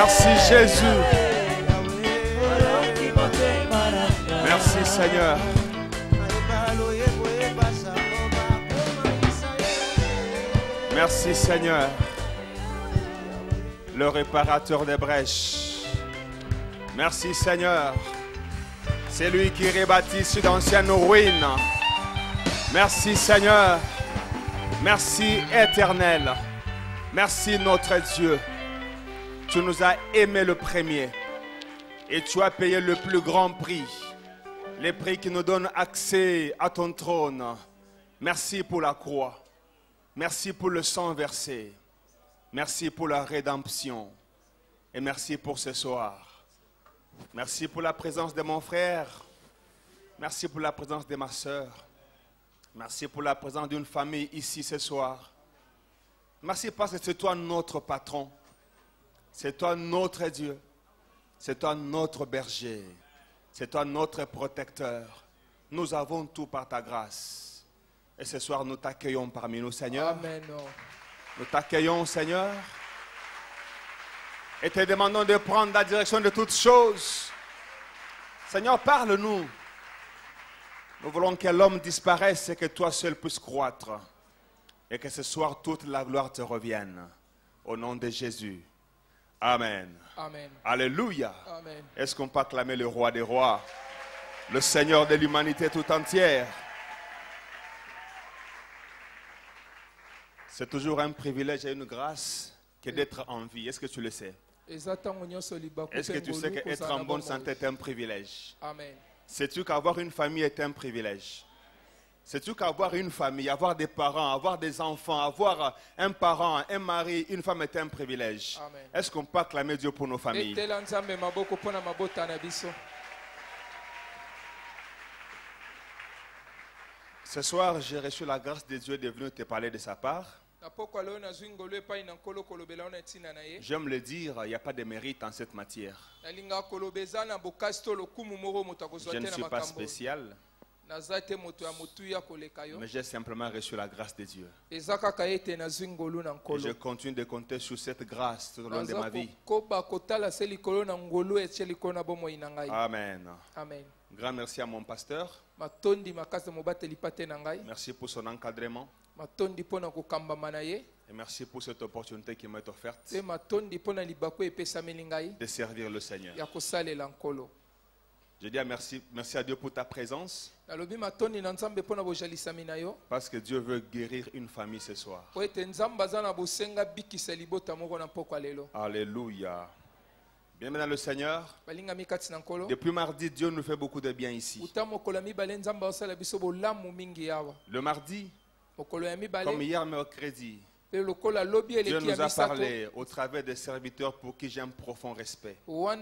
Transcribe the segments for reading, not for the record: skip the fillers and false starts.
Merci Jésus. Merci Seigneur. Merci Seigneur. Le réparateur des brèches. Merci Seigneur. C'est lui qui rebâtit d'anciennes ruines. Merci Seigneur. Merci Éternel. Merci notre Dieu. Tu nous as aimés le premier. Et tu as payé le plus grand prix. Le prix qui nous donne accès à ton trône. Merci pour la croix. Merci pour le sang versé. Merci pour la rédemption. Et merci pour ce soir. Merci pour la présence de mon frère. Merci pour la présence de ma soeur. Merci pour la présence d'une famille ici ce soir. Merci parce que c'est toi notre patron. C'est toi notre Dieu. C'est toi notre berger. C'est toi notre protecteur. Nous avons tout par ta grâce. Et ce soir, nous t'accueillons parmi nous, Seigneur. Amen. Nous t'accueillons, Seigneur. Et te demandons de prendre la direction de toutes choses. Seigneur, parle-nous. Nous voulons que l'homme disparaisse et que toi seul puisses croître. Et que ce soir, toute la gloire te revienne. Au nom de Jésus. Amen. Amen. Alléluia. Amen. Est-ce qu'on peut acclamer le roi des rois, le Seigneur de l'humanité tout entière? C'est toujours un privilège et une grâce que d'être en vie. Est-ce que tu le sais? Est-ce que tu sais qu'être en bonne santé est un privilège? Amen. Sais-tu qu'avoir une famille est un privilège? Sais-tu qu'avoir une famille, avoir des parents, avoir des enfants, avoir un parent, un mari, une femme est un privilège? Est-ce qu'on peut acclamer Dieu pour nos familles? Ce soir, j'ai reçu la grâce de Dieu de venir te parler de sa part. J'aime le dire, il n'y a pas de mérite en cette matière. Je ne suis pas spécial, mais j'ai simplement reçu la grâce de Dieu. Et je continue de compter sur cette grâce tout au long de ma vie. Amen. Amen. Grand merci à mon pasteur. Merci pour son encadrement. Et merci pour cette opportunité qui m'est offerte de servir le Seigneur. Je dis merci à Dieu pour ta présence. Parce que Dieu veut guérir une famille ce soir. Alléluia. Bien dans le Seigneur. Depuis mardi, Dieu nous fait beaucoup de bien ici. Le mardi, comme hier mercredi, Dieu nous a parlé au travers des serviteurs pour qui j'ai un profond respect. Le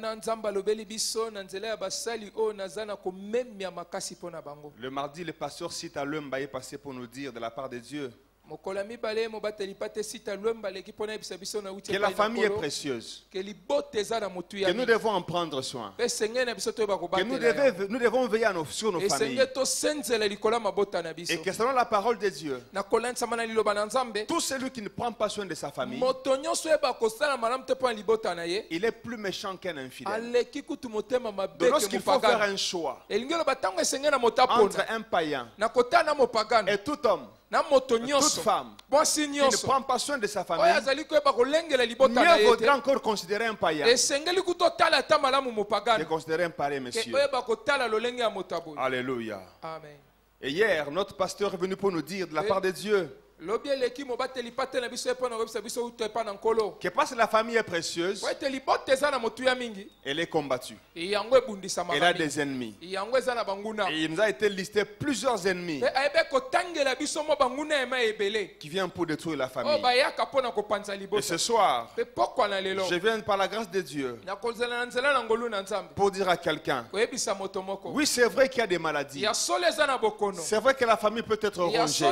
mardi, le pasteur Sita Lumba est passé pour nous dire de la part de Dieu que la famille est précieuse, que nous devons en prendre soin, que nous devons veiller sur nos familles, et que selon la parole de Dieu, tout celui qui ne prend pas soin de sa famille, il est plus méchant qu'un infidèle. Donc lorsqu'il faut faire un choix entre un païen et tout homme, toute femme qui ne prend pas soin de sa famille, mieux vaudrait encore considérer un païen que considérer un pareil monsieur. Alléluia. Amen. Et hier, notre pasteur est venu pour nous dire de la part de Dieu que parce que la famille est précieuse, elle est combattue. Elle a des ennemis. Et il nous a été listé plusieurs ennemis qui viennent pour détruire la famille. Et ce soir, je viens par la grâce de Dieu pour dire à quelqu'un, oui, c'est vrai qu'il y a des maladies. C'est vrai que la famille peut être rongée.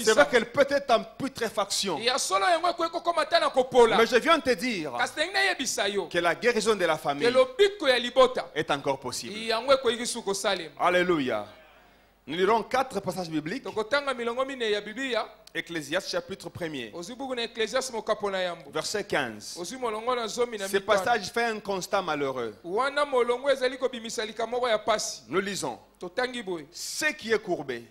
C'est vrai qu'elle peut être en putréfaction. Mais je viens te dire que la guérison de la famille est encore possible. Alléluia. Nous lirons 4 passages bibliques. tokotanga milongo mine ya Biblia. Ecclésiaste chapitre 1er, Ozwi buku na Ecclésiaste mokapo na yambo. verset 15. Ozwi molongo na zomi na Ce mitano. passage fait un constat malheureux. Wana molongo ezali kobimisa likambo ya pasi. Nous lisons. Totangi boye. Ce qui est courbé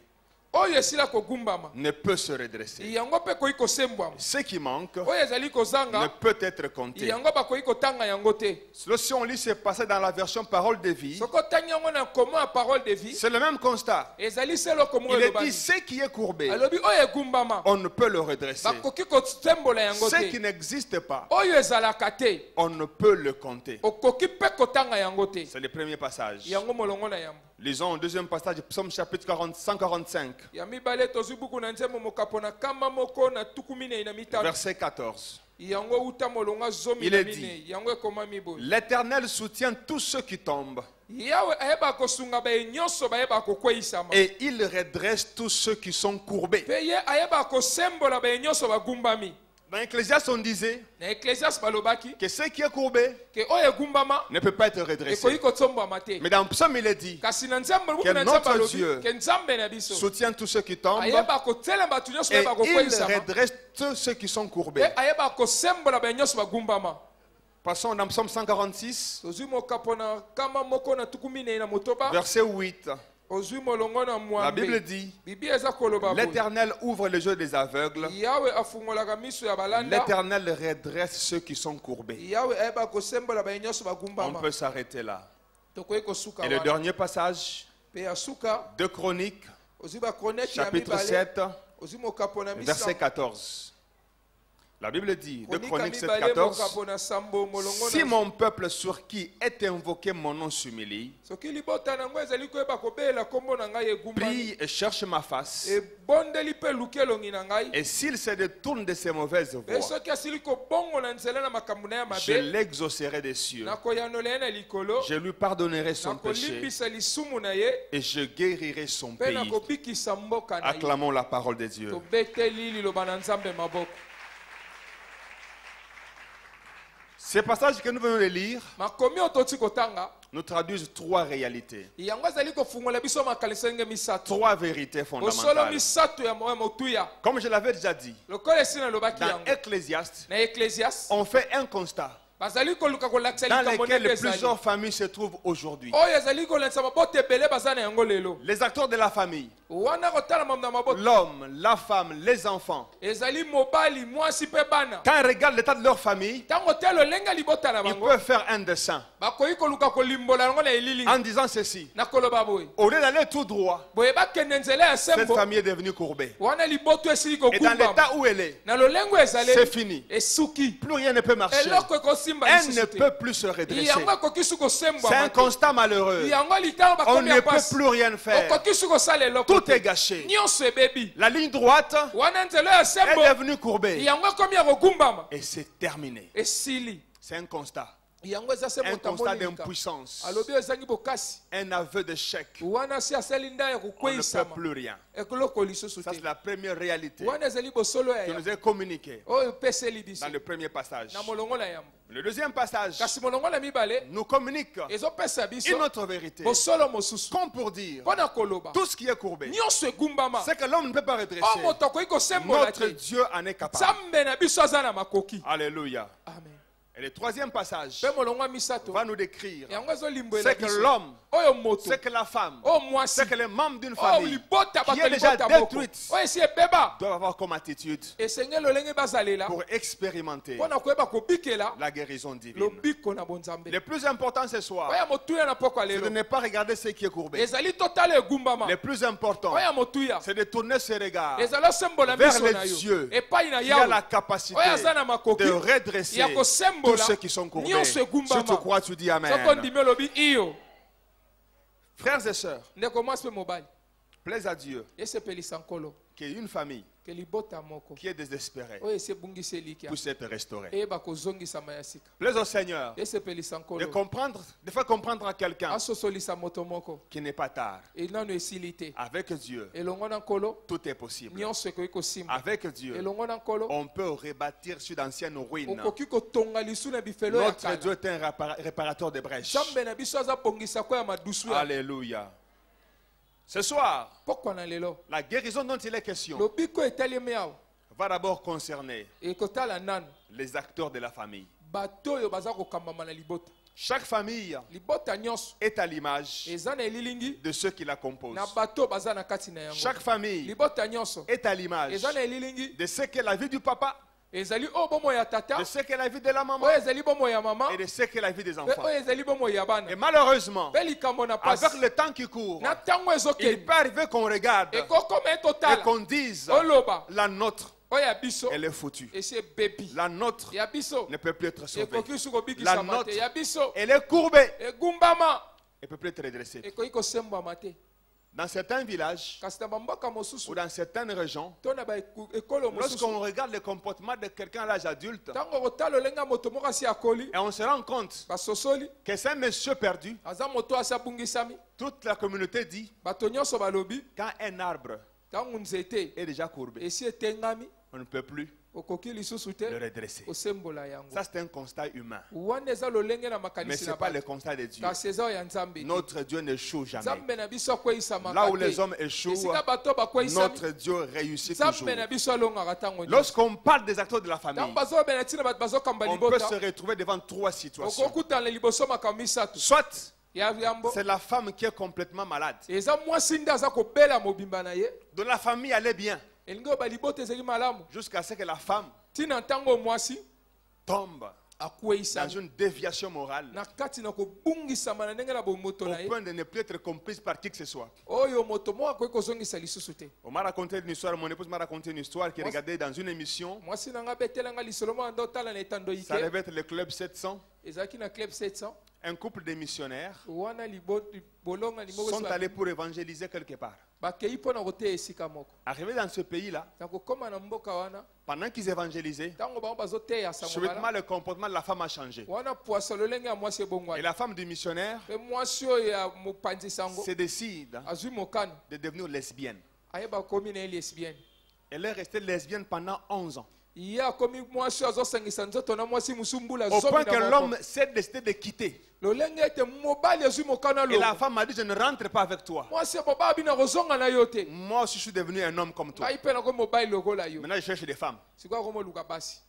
Oyo esila kogumbama. ne peut se redresser. Yango pe koyi kosembwama. Ce qui manque Oyo ezali ne kozanga. peut être compté. Yango bakoyi kotanga yango te. Si on lit ce passage dans la version parole de vie, Soko tangi yango na comment parole de vie. c'est le même constat. Ezali selo komo Il est elobani. dit ce qui est courbé, Alobi oyo egumbama. on ne peut le redresser. Bakoki kosembola yango Ce qui te. n'existe pas, Oyo ezalaka te. on ne peut le compter. Okoki pe kotanga yango te. C'est le premier passage. Yango molongo na yambo. Lisons au deuxième passage, Psaume chapitre 145, Ya mibale tozwi buku na nzembo mokapo na kamba moko na tuku minei na mitano. verset 14. Yango uta molonga zomi Il na est minei. dit, Yango ekomami boye. l'Éternel soutient tous ceux qui tombent Yawe ayeba kosunga baye nyonso bayeba kokweyisama. et il redresse tous ceux qui sont courbés. Pe ye ayeba kosembola baye nyonso bagumbami. Dans Ecclésiaste, on disait Na Ecclésiaste balobaki que ce qui est courbé ke oyo egumbama ne peut pas être redressé. ekoyi kotsombwama te. Mais dans Psaume, il est dit, Kasi na nzembo buku que na nzembo notre alobi Dieu ke nzambe na biso soutient tous ceux qui tombent ayeba kotelemba batu nyonso et bayeba il kokweyisama. redresse tous ceux qui sont courbés. Pe ayeba kosembola baye nyonso bagumbama. Passons dans Psaume 146, Tozwi mokapo na kama moko na tuku minei na motoba. verset 8. Ozwi molongo na La mwambe. Bible dit, Bibi eza koloba boye. l'Éternel ouvre les yeux des aveugles, Yawe afungolaka miso ya balanda. l'Éternel redresse ceux qui sont courbés. Yawe ayeba kosembola baye nyonso On bagumbama. peut s'arrêter là. Tokoyi kosuka Et le wana. dernier passage, Pe ya suka 2 Chroniques, ozwi bakronete ya chapitre mibale 7, ozwi mokapo na verset misambo. 14. La Bible dit, 2 Kronika Chroniques 7, mibale 14, mokapo na sambo molongo si na mon peuple sur qui est invoqué mon nom s'humilie, soki libota nango ezali koyeba kobelela kombo na ngai egumbami prie et cherche ma face, ebondeli mpe luki elongi na ngai et s'il se détourne de ses mauvaises e voies, soki asili kobongola nzela na makambo na ye je mabe l'exaucerai des cieux, nakoyanola ye na likolo je lui pardonnerai son péché, nakolimbisa lisumu na ye et je guérirai son mpe pays. nakobikisa mboka na ye. Acclamons la parole de Dieu. tobeteli liloba na nzambe maboko. Ces passages que nous venons de lire makomi oyo toti kotanga nous traduisent 3 réalités, yango ezali kofungola biso makanisi ndenge misato 3 vérités bosolo fondamentales. misato ya motuya Comme je l'avais déjà dit, lokola esi nalobaki dans yango Ecclésiaste, na Ecclésiaste on fait un constat bazali koluka kolakisa dans likambo lequel ndenge ezali plusieurs familles se trouvent aujourd'hui. oyo ezali kolakisa maboto ebele baza na yango lelo Les acteurs de la famille, wana kotala mamu na maboto l'homme, la femme, les enfants, ezali mobali mwasi mpe bana quand ils regardent l'état de leur famille, ntango te lolenge libota na ils bango peuvent faire un dessin bakoki koluka kolimbola yango na elili en disant ceci. na koloba boye Au lieu d'aller tout droit, boye bakende nzela ya cette sembo famille est devenue courbée. wana liboto esili Et dans kokumbama l'état où elle est, na lolengo c'est ezali fini. esuki Plus rien ne peut marcher. eloko ekosimba Elle ne lisusu te peut plus se redresser. yango ekoki su C'est un kosembwama te constat malheureux. yango litango On bakomi ne ya peut pasi plus rien faire. okoki su kosala eloko Tout te est gâché. nyonso ebebi La ligne droite wana nzela ya est sembo devenue courbée. yango ekomi ya kogumbama Et c'est terminé. esili C'est un constat. yango eza se Un moto constat amonika d'impuissance. alobi ezangi bokasi Un aveu d'échec. wana si asali nda ya On ne peut kokweyisama plus rien. ekoloko lisusu Ça, te c'est la première réalité wana ezali bosolo ya qui yambo nous est communiquée oyo epeseli biso dans le premier passage. na molongo na yambo Le deuxième passage kasi molongo na mibale nous communique ezopesa biso une autre vérité. bosolo mosusu Comme pour dire, mpo na koloba tout ce qui est courbé, nyonso egumbama c'est que l'homme ne peut pas oyo redresser. moto akoki kosembola Notre te Dieu en est capable. nzambe na biso aza na makoki Alléluia. amen Et le troisième passage mpe molongo ya misato va nous décrire yango ezolimbwela c'est que biso l'homme, oyo moto c'est que la femme, oyo mwasi c'est que les membres d'une oyo famille libota qui bato est déjà libota moko détruite oyo esi ebeba doivent avoir comme attitude esengeli lolenge bazalela pour expérimenter mpo na koyeba kobikela la guérison divine. lobiko na bonzambe Le plus important ce soir, oyo ya motuya na poko c'est de lelo ne pas regarder ce qui est courbé. ezali totala egumbama Le plus important, oyo ya motuya c'est de tourner ses regards ezali osembola vers miso les na yo dieux epai na qui a la yawe capacité oyo aza na makoki de redresser ya tous kosembola ceux qui sont courbés. nyonso Si tu egumbama crois, tu dis Amen. soko ndimi olobi iyo Frères et sœurs, ndeko mwasi mpe mobali plaise à Dieu esepelisa nkolo qu'il y ait une famille ke libota moko qui est désespérée oyo esi ebungisi elikia puisse être restaurée. eyeba kozongisama ya sika Plaise au Seigneur esepelisa de nkolo comprendre, de faire comprendre à quelqu'un asosolisa moto moko qu'il n'est pas tard. enano esili te Avec Dieu, elongo na nkolo tout est possible. nyonso ekoki kosimba Avec Dieu, elongo na nkolo on peut rebâtir sur d'anciennes ruines. okoki kotonga lisu na bifelo ya Notre kala Dieu est un réparateur de brèches. nzambe na biso aza bongisako ya madusu ya Alléluia. Ce soir, pokwa na lelo la guérison dont il est question lobiko etalemi awa va d'abord concerner ekotala nanu les acteurs de la famille. bato oyo baza kokambama na libota. Chaque famille Libota nyonso est à l'image eza na elilingi de ceux qui la composent. na bato baza na kati na yango. Chaque famille Libota nyonso est à l'image eza na elilingi de ce qu'est la vie du papa, ezali o bomo ya tata, de ce qu'est la vie de la maman oyo ezali bomo ya mama, et de ce qu'est la vie des pe enfants. oyo ezali bomo ya bana. Et malheureusement, Pe likambo na pasi avec le temps qui court, na ntango il ezokende peut arriver qu'on regarde ekokoma et etotala qu'on dise oloba la nôtre, oyo ya biso elle est foutue. esi ebebi La nôtre ya biso ne peut plus être sauvée. ekoki su La kobikisama nôtre, te ya biso elle est courbée. egumbama Elle ne peut plus être redressée. ekoki kosembwama te. Dans certains villages Kasi na bamboka mosusu ou dans certaines régions, to na baekolo mosusu lorsqu'on regarde le comportement de quelqu'un à l'âge adulte, ntango kotala olenge ya moto moko asi akoli et on se rend compte basosoli que c'est un monsieur perdu, aza moto asi abungisami, toute la communauté dit bato nyonso balobi quand un arbre ntango nzete est déjà courbé, esi etengami on ne peut plus okoki lisusu le te redresser. kosembola yango. Ça, c'est un constat humain. wana eza lolenge na Mais makanisi ce na n'est pas le bato constat de Dieu. kasi eza oyo ya nzambe te. Notre Dieu n'échoue jamais. nzambe na biso akweisamaka Là où te. les hommes échouent, esika bato bakweisami notre Dieu réussit toujours. nzambe na biso alongaka ntango nyonso. Lorsqu'on parle des acteurs de la famille, ntango bazobela ntina bato bazokamba on peut se libota retrouver devant trois situations. okokutana liboso makambo misato Soit ya yambo c'est la femme qui est complètement malade. eza mwasi nde aza kobela mobimba na ye De la famille allait bien elingi oyo balibota ezali malamu jusqu'à ce que la femme ntina ntango mwasi tombe dans akweisami une déviation morale na kati na kobungisama na ndenge na bomoto au na ye point de ne plus être comprise par qui que ce soit. oyo moto moko akoki kozongisa lisusu te. On m'a raconté une histoire, mon épouse m'a raconté une histoire qu'il regardait dans une émission. mwasi na nga betelanga lisolo moko anda otala na etando Ça ike devait être le club 700. ezalaki na club 700 Un couple de missionnaires wana bolonga limoko sont allés pour évangéliser quelque part. bakei mpo na koteya esika moko Arrivés dans ce pays-là, na kokóma na mboka wana pendant qu'ils évangélisaient, ntango bango bazoteya sango subitement mala le comportement de la femme a changé. wana pwasa lolenge ya mwasi Et ebongwana la femme du missionnaire mpe mwasi oyo ya mopanzi sango se décide azwi mokano de devenir lesbienne. ayeba akomi na ye lesbienne. Elle est restée lesbienne pendant 11 ans. ye akomi mwasi oyo azosangisa nzoto na mwasi mosu mbula Au point que zomi na l'homme moko s'est décidé de quitter. lolenge ete mobali azwi mokano Et la alongo femme a dit, je ne rentre pas avec toi. mwasi mobali bina kozonga na yo te Moi aussi, je suis devenu un homme comme toi. ngai mpe nakomi mobali lokola yo Maintenant, je cherche des femmes. sikoyo akomoluka basi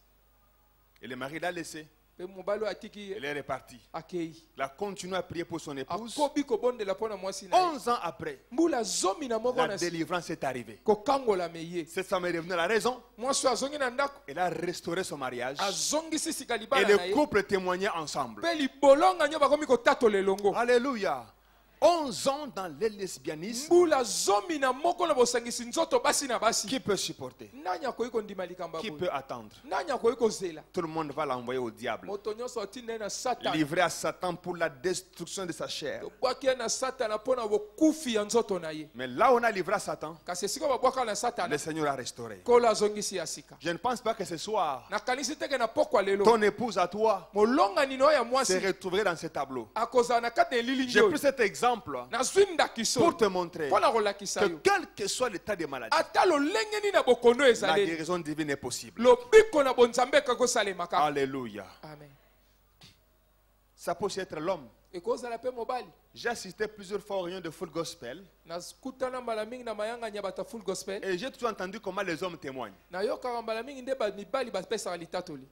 Et le mari l'a laissé. mpe mobali oyo atiki Elle ye est repartie. akei Il a continué à prier pour son épouse. akobi kobondela mpo na mwasi na ye 11 ans après, mbula zomi na moko la na délivrance est arrivée. kokangolame ye Cette femme est revenue à la raison. mwasi oyo azongi na ndako Elle a restauré son mariage. azongisi sika Et libala na le ye couple témoignait ensemble. mpe libolonga nyo bakomi kotatola elongo Alléluia. 11 ans dans le lesbianisme. mbula zomi na moko na bosangisi nzoto basi na basi Qui peut supporter? nani akoki kondima likambo ya Qui boye peut attendre? nani akoki kozela Tout le monde va l'envoyer au diable. moto nyonso atinda ye na satana Livré à Satan pour la destruction de sa chair. tobwaki ye na satana mpo na bokufi ya nzoto na ye Mais là où on a livré à Satan, kasi esika babwaka na le satana Seigneur a restauré. kolo azongisi ya sika. Je ne pense pas que ce soir, nakanisi teke na pokwa lelo ton épouse à toi molongani na oyo ya se mwasi retrouverait dans ce tableau. akozala na kati na elilingi J'ai oyo pris cet exemple nazwi ndakiso pour te montrer mpo na kolakisa que yo quel que soit l'état de maladie, ata lolenge nini na bokono la ezaleli guérison divine est possible. lobiko na bonzambe ekaki kosalemaka. Alléluia. amen. Ça peut aussi être l'homme. ekozala mpe mobali. J'ai assisté plusieurs fois aux réunions de full gospel nakutana mbala mingi na mayangani ya bato ya full gospel et j'ai toujours entendu comment les hommes témoignent. nayokaka mbala mingi nde mibali bapesaka litatoli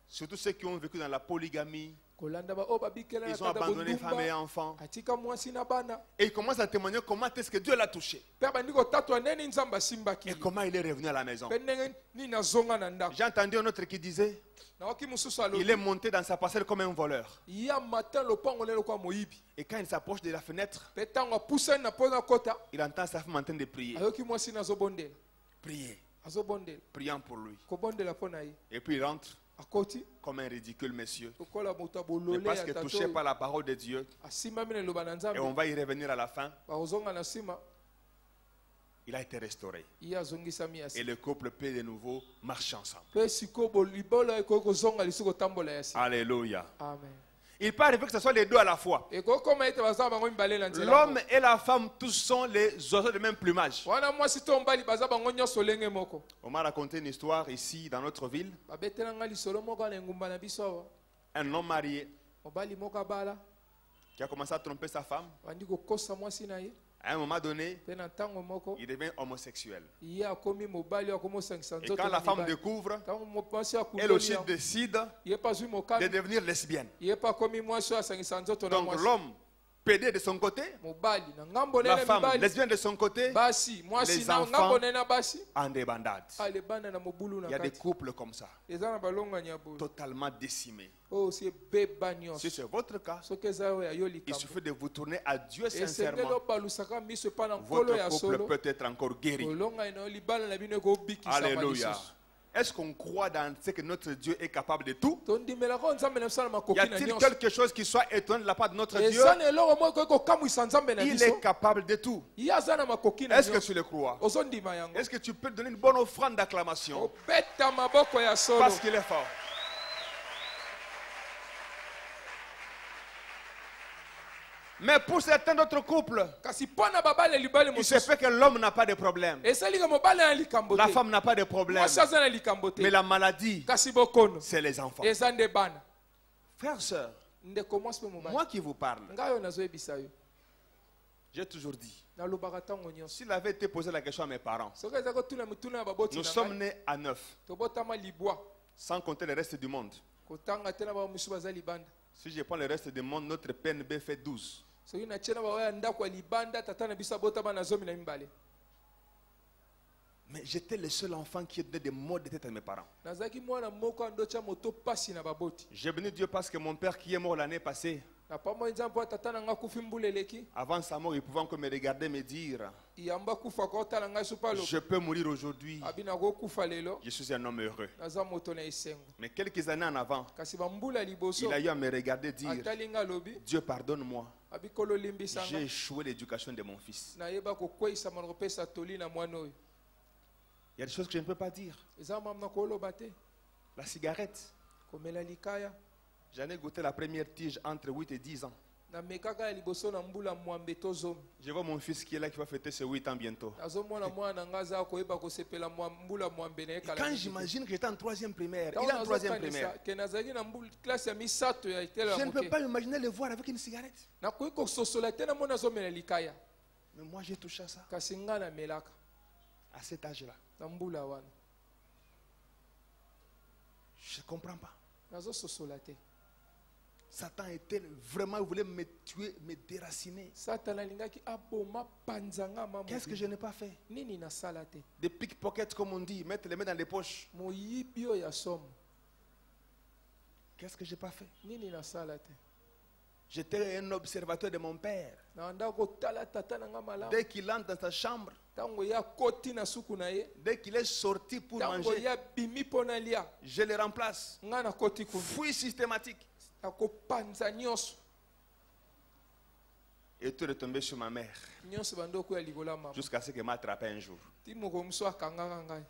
Surtout ceux qui ont vécu dans la polygamie, kolanda baoyo babikela na ils ont kati ya abandonné femmes et bondumba enfants. atika mwasi na bana Et ils commencent à témoigner comment est-ce que Dieu l'a touché mpe bandi kotatwa ndeni nzambe asimbaki et comment il est revenu à la maison. mpe ndenge nini azonga na ndako. J'ai entendu un autre qui disait, nawaki mosusu il alobi est monté dans sa parcelle comme un voleur. ya matin lopango lelo kwa moyibi Et quand il s'approche de la fenêtre, mpe ntango apusani na mpo na kota il entend sa femme en train de prier. ayoki mwasi na azobondela Prier, azobondela priant pour lui. kobondela mpo na ye Et puis il rentre akoti comme un ridicule monsieur. lokola moto ya Mais bolole parce ya que tata touché oyo par la parole de Dieu, asimbami na eloba na et nzambe on va y revenir à la fin, bakozonga na nsima il a été restauré. ye azongisami ya Et sika le couple peut de nouveau marcher ensemble. mpe sikoyo libolo ekoki kozonga lisusu kotambola ya sika. Alléluia. amen. Il peut arriver que ce soit les deux à la fois. ekoki koma ete baza bango mibale na nzela L'homme moko. et la femme, tous sont les oiseaux de même plumage. wana mwasi to mobali baza bango nyonso lenge moko. On m'a raconté une histoire ici dans notre ville. babetelanga lisolo moko na engumba na biso awa Un homme marié mobali moko abala qui a commencé à tromper sa femme bandi kokosa mwasi na ye À un moment donné, mpe na ntango moko il devient homosexuel. ye akomi mobali oyo akomosangisa Et nzoto quand la na femme mibali. découvre, Ntango mwasi elle akundoli aussi yango, décide ye mpe azwi de mokano, devenir lesbienne. ye mpe akomi mwasi oyo asangisa nzoto na Donc mwasi. l'homme pédé de son côté, Mobali na ngambo la nene femme mibali, lesbienne de son côté, basi mwasi les na enfants ngambo nene na basi en débandade. alebana na mobulu Il y na a des kati. couples comme ça, Eza na balongani ya boye totalement décimés. oyo si ebeba Si nyonso. c'est votre cas, Soki eza oyo ya yo il likambo suffit de vous tourner à Dieu esengeli sincèrement. obalusaka miso epa na nkolo Votre ya couple solo peut être encore guéri. kolongai na yo libala na bino ekobikisama Alléluia. lisusu. Est-ce qu'on croit dans ce que notre Dieu est capable de tout? tondimelaka oyo nzambe na biso na Y makoki na a-t-il nyonso. quelque chose qui soit étonnant de la part de notre Dieu? eza na eloko moko ekoki kokamwisa nzambe na Il biso est capable de tout. ye aza na makoki na Est-ce que nyonso. tu le crois? ozondima yango Est-ce que tu peux donner une bonne offrande d'acclamation? obeta maboko ya solo Parce qu'il est fort. Mais pour certains d'autres couples, kasi mpo na babale libale il se mosusu fait que l'homme n'a pas de problème. esalika mobale na likambo La te femme n'a pas de problème. mwasi aza na likambo Mais te la maladie, kasi bokono c'est les enfants. eza nde bana. Frères, sœurs, ndeko mwasi mpe mobali moi qui vous parle, ngai oyo nazoyebisa yo j'ai toujours dit, nalobaka ntango nyonso s'il avait été posé la question à mes parents, soki eza kotuna mituna ya baboti nous na sommes ngai nés à 9, tobotama libwa sans compter le reste du monde. kotanga te na bamosusu baza libanda. Si je prends le reste du monde, notre PNB fait 12. soki natie na baoyo ya ndako ya libanda tata na biso abotama na 12. Mais j'étais le seul enfant qui donnait des mots de tête à mes parents. nazalaki mwana moko andotya moto pasi na baboti J'ai béni Dieu parce que mon père qui est mort l'année passée, na pamba nzambe mpo tata na ngai akufi mbula eleki avant sa mort, il pouvait encore me regarder me dire, yamba kufa kotala ngai so palo je peux mourir aujourd'hui, abi nakokufa lelo je suis un homme heureux. naza moto na esengo. Mais quelques années en avant, kasi bambula liboso il a eu à me regarder dire, atali ngai alobi Dieu pardonne-moi, abi kolo limbisa j'ai ngai échoué l'éducation de mon fils. nayeba kokweyisama na kopesa toli na mwana oyo. Il y a des choses que je ne peux pas dire. eza mamu na koloba te La cigarette, komela likaya j'en ai goûté la première tige entre 8 et 10 ans. namekaka ya liboso na mbula mwambe to zomi. Je vois mon fils qui est là, qui va fêter ses 8 ans bientôt. nazomona mwana na ngai aza koyeba kosepela mbula mwambe na ye Et kala quand mingi te. j'imagine que j'étais en 3e primaire, Ntango il est en 3e primaire, nazokanisa ke nazalaki na klase ya misato ya etelo je ya ne peux moke pas imaginer le voir avec une cigarette. nakoki kososola te na mona azomela likaya Mais moi, j'ai touché à ça, kasi ngai namelaka à cet âge-là. na mbula wana Je ne comprends pas. nazososola te. Satan était vraiment, il voulait me tuer, me déraciner. satana alingaki aboma panza nga ma Qu'est-ce que je n'ai pas fait? nini nasala te. Des pickpockets, comme on dit, mettre les mains dans les poches. moyibi oyo ya somo Qu'est-ce que je n'ai pas fait? nini nasala te. J'étais un observateur de mon père. nanda kotala tata na nga malamu Dès qu'il entre dans sa chambre, ntango ya koti na suku na ye dès qu'il est sorti pour ntango manger, ya bimi mpo na lia je le remplace. nga na koti kuna Fouille systématique. nakopanza nyonso Et tout est tombé sur ma mère. nyonso bando okoya likolo ya mama Jusqu'à ce qu'elle m'a attrapé un jour. ti moko mosu akangaka ngai.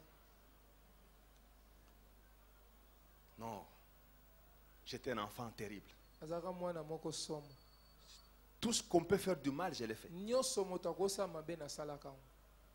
Non. J'étais un enfant terrible. azalaka mwana moko somo Tout ce qu'on peut faire du mal, je l'ai fait. nyonso moto akosala mabe nasalaka yango.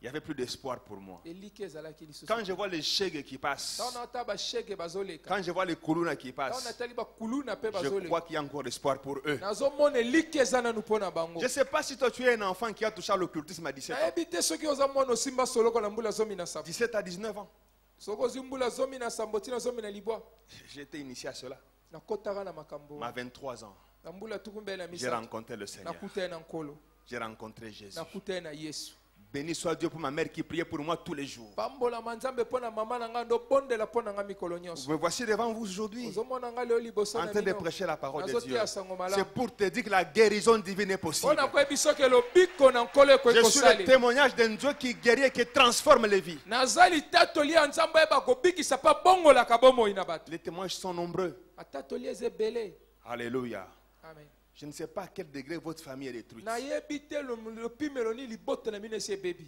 Il n'y avait plus d'espoir pour moi. eliki ezalaki lisusu Quand je vois les chèques qui passent, ntango natala bashege bazoleka quand je vois les koulouna qui ntango passent, natali bakuluna mpe je crois bazoleka qu'il y a encore espoir pour eux. nazomona eliki eza nanu mpo na bango. Je ne sais pas si toi tu es un enfant qui a touché à l'occultisme à 17 ans. nayebi te soki oza mwana osimba soloko na mbula zomi na saba 17 à 19 ans. soki ozwi mbula zomi na sambo ntina zomi na libwa J'ai été initié à cela. nakotaka na makambo À 23 ans, na mbula tuku mbele na j'ai misato rencontré le Seigneur. nakuta ye na nkolo J'ai rencontré Jésus. nakuta ye na yesu. Béni soit Dieu pour ma mère qui priait pour moi tous les jours. pambolama nzambe mpo na mama na ngai ndobondela mpo na ngai mikolo nyonso. Me voici devant vous aujourd'hui ozomona ngai leo liboso en na train de bino prêcher la parole de Dieu. nazotia sango C'est malamu pour te dire que la guérison divine est mpo possible. na koyebi soki elobiko na nkolo ekoki Je suis le kosali. témoignage d'un Dieu qui guérit et qui transforme les vies. naza litatoli ya nzambe oyeba kobikisa mpa bongolaka bomoi na bato. Les témoignages sont nombreux. atatoli eza ebele. Alléluia. amen. Je ne sais pas à quel degré votre famille est détruite. nayebi te lopimelo nini liboto na bino esi ebebi.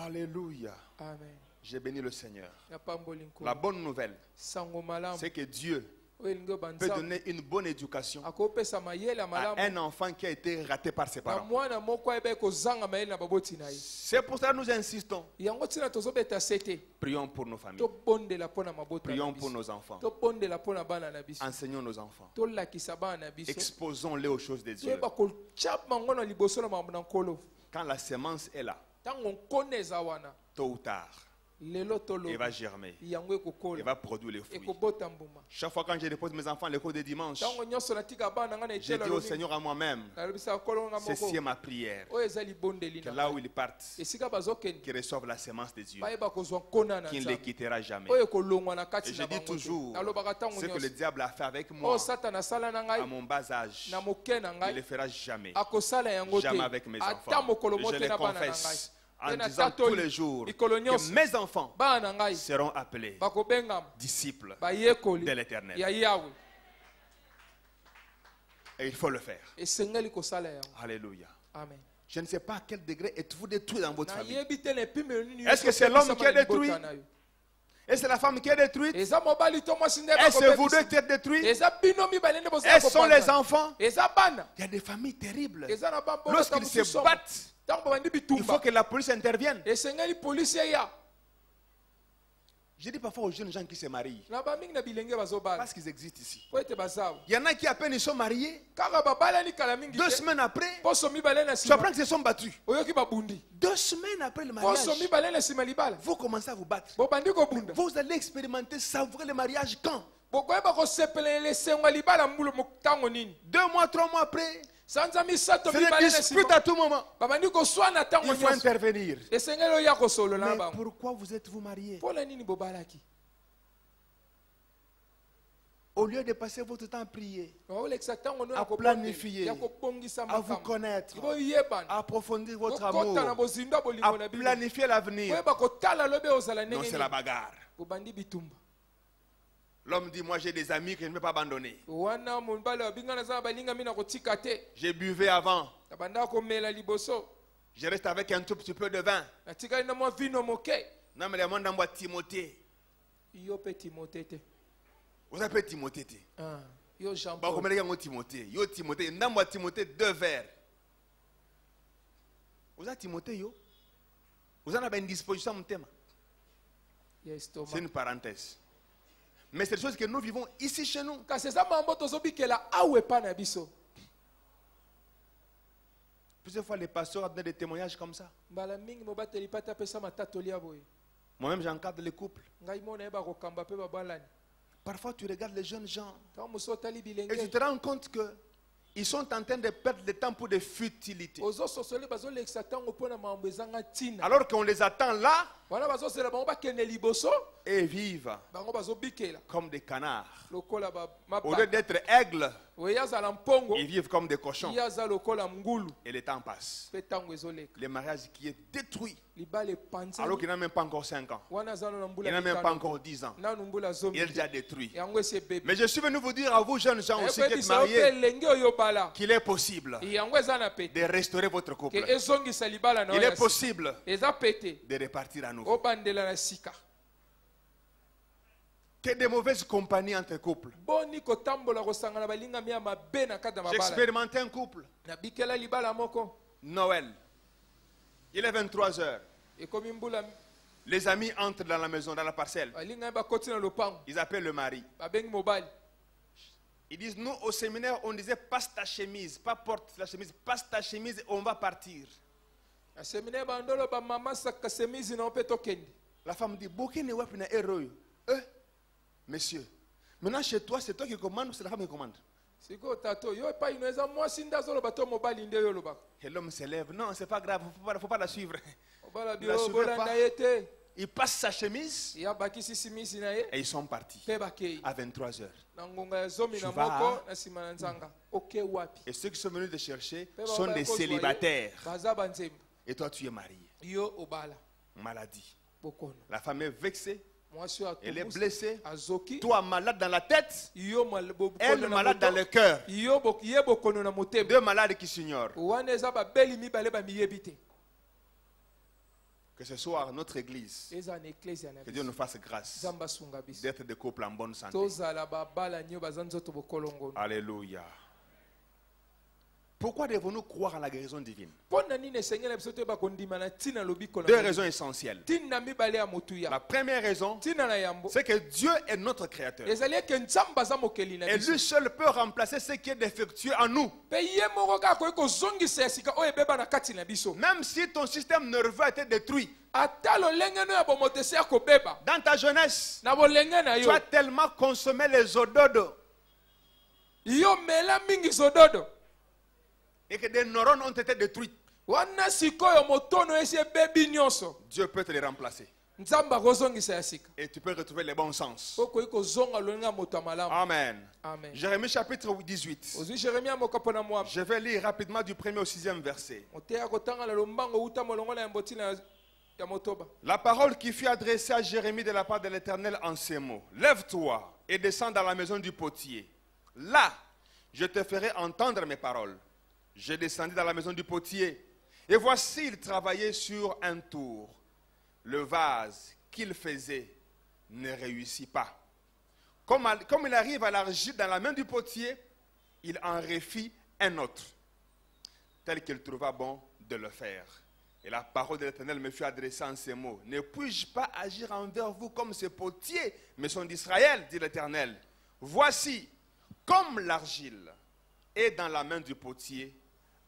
Alléluia. amen. J'ai béni le Seigneur. napamboli La nkolo bonne nouvelle, sango malamu c'est que Dieu oyo elingi peut obanzambe donner une bonne éducation akopesa mayele ya à malamu un enfant qui a été raté par ses na parents. mwana moko ayeba kozanga mayele na baboti na ye. C'est pour ça que nous insistons. yango ntina tozobeta sete Prions pour nos familles. tobondela mpo na mabota na Prions pour biso nos enfants. tobondela mpo na bana na biso Enseignons nos enfants. tolakisa bana na biso Exposons-les aux choses de Dieu. toyeba kotia bango na liboso na makambo na nkolo. Quand la semence est là, ntango nkone eza wana tôt ou tard, lelo to il lobi va germer. yango Il ekokola va produire les fruits. ekobota mbuma. Chaque fois quand je dépose mes enfants à l'école de dimanche, ntango nyonso natika bana nga na j'ai etela dit au lobi Seigneur à moi-même, nalobisa kolo nga ceci est moko ma prière. oyo eza libondeli Que na là ngai. où ils partent, esika bazokende qu'ils reçoivent la semence de Dieu, bayeba kozwa nkona na qui ne les nzambe quittera jamais. oyo ekolongwa na Et kati je na dis bango te. toujours, nalobaka ntango ce que le nyonso diable a fait avec oyo moi satana asala na à ngai mon bas âge, na moke na il ne ngai le fera jamais. akosala yango te Jamais avec mes ata enfants. mokolo Et je moke le na bana na ngai confesse en Te na disant tous tatoli, les jours mikolo que nyonso mes enfants bana na ngai seront appelés bakobengama disciples bayekoli de l'Éternel. ya yawe Et il faut le faire. esengeli kosala yango. Alléluia. Amen. Je ne sais pas à quel degré êtes-vous détruit dans votre famille. nayebi te na epimelo nini Est-ce que c'est l'homme yokopesama qui est na libota détruit? na yo. Et c'est la femme qui est détruite. eza mobali to mwasi nde Et c'est vous deux bakobebisa. qui êtes détruits. eza bino mibale nde bozala Et ce sont les kobwaka. enfants. eza bana Il y a des familles terribles. eza na bambongo Lorsqu'ils se battent, ntango babandi il faut bitumba que la police intervienne. esengeli polisi eya Je dis parfois aux jeunes gens qui se marient, na bamingi na bilenge bazobala parce qu'ils existent ici. po ete bazawa Il y en a qui à peine ils sont mariés, kaka babalani kala mingi 2 te semaines après, poso mibale na tu nsima apprends qu'ils se sont battus. oyoki babundi 2 semaines après le mariage, poso mibale na nsima libala vous commencez à vous battre. bobandi kobunda Vous allez expérimenter, savourer le mariage quand? bokoyeba kosepelela esengo ya libala mbulu ntango nini 2 mois, 3 mois après. sanza misato C'est des mibale na disputes nsima à tout moment. babandi koswana ntango Il faut nyonso intervenir. esengeli oya kosolola na Mais bango pourquoi vous êtes-vous mariés? mpona nini bobalaki Au lieu de passer votre temps à prier, olekisa ntango no à planifier, ya kobongisa à vous makambo connaître, boyebana à approfondir votre kokota na amour, bozindo ya bolingo à na bino planifier l'avenir. koyeba kotala lobi ozala Non, ndenge c'est la nini bagarre. bobandi bitumba L'homme dit, moi j'ai des amis que je ne vais pas abandonner. wana mobali babinga naza na balingami na kotika te J'ai buvé avant. nabandaka komela liboso Je reste avec un tout petit peu de vin. natikali na mwa vino moke Non, mais le monde d'envoie Timothée. yo mpe timote te Vous appelez Timothée. Ah, yo jean Bah, paul comment les Timothée? Yo Timothée. N'envoie Timothée 2 verres. Vous avez Timothée, yo? Vous en avez une disposition, mon thème. ya C'est estoma une parenthèse. Mais c'est des choses que nous vivons ici chez nous. kasi eza mambo tozobikela awe epa na biso Plusieurs fois, les pasteurs ont donné des témoignages comme ça. mbala mingi mobateli mpe ata apesa matatoli ya boye Moi-même, j'encadre les couples. ngai mo nayeba kokamba mpe babalani Parfois, tu regardes les jeunes gens ntango mosu otali et tu bilenge te rends compte que ils sont en train de perdre le temps pour des futilités. ozososoli bazolekisa ntango mpo na makambo ezanga ntina Alors qu'on les attend là wana bazosela bango bakende liboso et vivent bango bazobikela comme des canards. lokola Au lieu d'être aigles, oye azala mpongo ils vivent comme des cochons. ye aza lokola ngulu Et le temps passe. mpe ntango ezoleka Le mariage qui est détruit libala alors epanzani qu'il n'a même pas encore 5 ans. wana aza no na Il mbula n'a même pas mitano encore 10 ans. nanu mbula zomi Il est déjà détruit. yango esi ebebe Mais je suis venu vous dire à vous jeunes gens aussi qui êtes ekoyebisa yo mpe mariés elenge oyo bala qu'il est possible yango eza na pete de restaurer votre ke couple. ezongisa libala na Il oyo est possible eza pete de repartir à nouveau. obandela na sika Que des mauvaises compagnies entre couples. boni kotambola kosangana balingami ya mabe na kati ya J'ai mabala expérimenté un couple. nabikela libala moko Noël. Il est 23 heures. ekomi mbula Les amis entrent dans la maison, dans la parcelle. balingami bakoti na lopango Ils appellent le mari. babengi mobali Ils disent, nous au séminaire, on disait passe ta chemise, pas porte la chemise, passe ta chemise et on va partir. na seminaire bandolo bamama saka semisi na mpe tokende La femme dit, Bokene wapina héros. Monsieur, maintenant chez toi, c'est toi qui commandes ou c'est la femme qui commande? sikoyo tato yo epai no eza mwasi nde azoloba to mobali nde oyo olobaka Et l'homme se lève. Non, c'est pas grave, faut pas la suivre. obala La bio suivez bolanda pas. ye te Il passe sa chemise ye abakisi simisi na ye et ils sont partis mpe bakei à 23 heures. na ngonga ya zomi Tu na vas- moko na nsima na nzanga oke wapi Et ceux qui sont venus te chercher Mpe sont babala des kozwa ye, célibataires. baza banzembo Et toi, tu es marié. yo obala Maladie. bokono La femme est vexée, mwasi oyo elle est atubusi, blessée. azoki Toi, malade dans la tête, yo elle bokono na malade dans moto le cœur. ye bokono na motema 2 malades qui s'ignorent. wana eza babeli mibale bamiyebi te Que ce soit notre église, eza na eklesia na que Dieu biso nous fasse grâce nzambe asunga biso d'être des couples en bonne santé. tozala babala nio baza nzoto bokolongono Alléluia. Pourquoi devons-nous croire à la guérison divine? mpo na nini esengeli biso toyeba kondima na ntina lobiko na Deux raisons essentielles. ntina mibale ya motuya. La première raison, ntina na yambo c'est que Dieu est notre créateur. ezali eke nzambe aza mokeli na Et biso lui seul peut remplacer ce qui est défectueux en nous. mpe ye moko kaka akoki kozongisa ya sika oyo ebeba na kati na biso. Même si ton système nerveux a été détruit, ata lolenge no ya bomoto esi ya kobeba dans ta jeunesse, na bolenge na tu yo as tellement consommé les ododos yo mela mingi zododo et que des neurones ont été détruits. wana sikoyo motono esi ebebi nyonso Dieu peut te les remplacer. nzambe akozongisa ya sika Et tu peux retrouver les bons sens. okoki kozonga lolenge ya moto ya malamu. Amen. Amen. Jérémie chapitre 18. ozwi jeremia mokapo na moabi Je vais lire rapidement du 1er au 6e verset. oteya kotangala lombango uta molongo na yambo ntina ya motoba. La parole qui fut adressée à Jérémie de la part de l'Éternel en ces mots. Lève-toi et descends dans la maison du potier. Là, je te ferai entendre mes paroles. Je descendis dans la maison du potier. Et voici, il travaillait sur un tour. Le vase qu'il faisait ne réussit pas. Comme il arrive à l'argile dans la main du potier, il en refit un autre, tel qu'il trouva bon de le faire. Et la parole de l'Éternel me fut adressée en ces mots. Ne puis-je pas agir envers vous comme ce potier, maison d'Israël, dit l'Éternel. Voici, comme l'argile est dans la main du potier,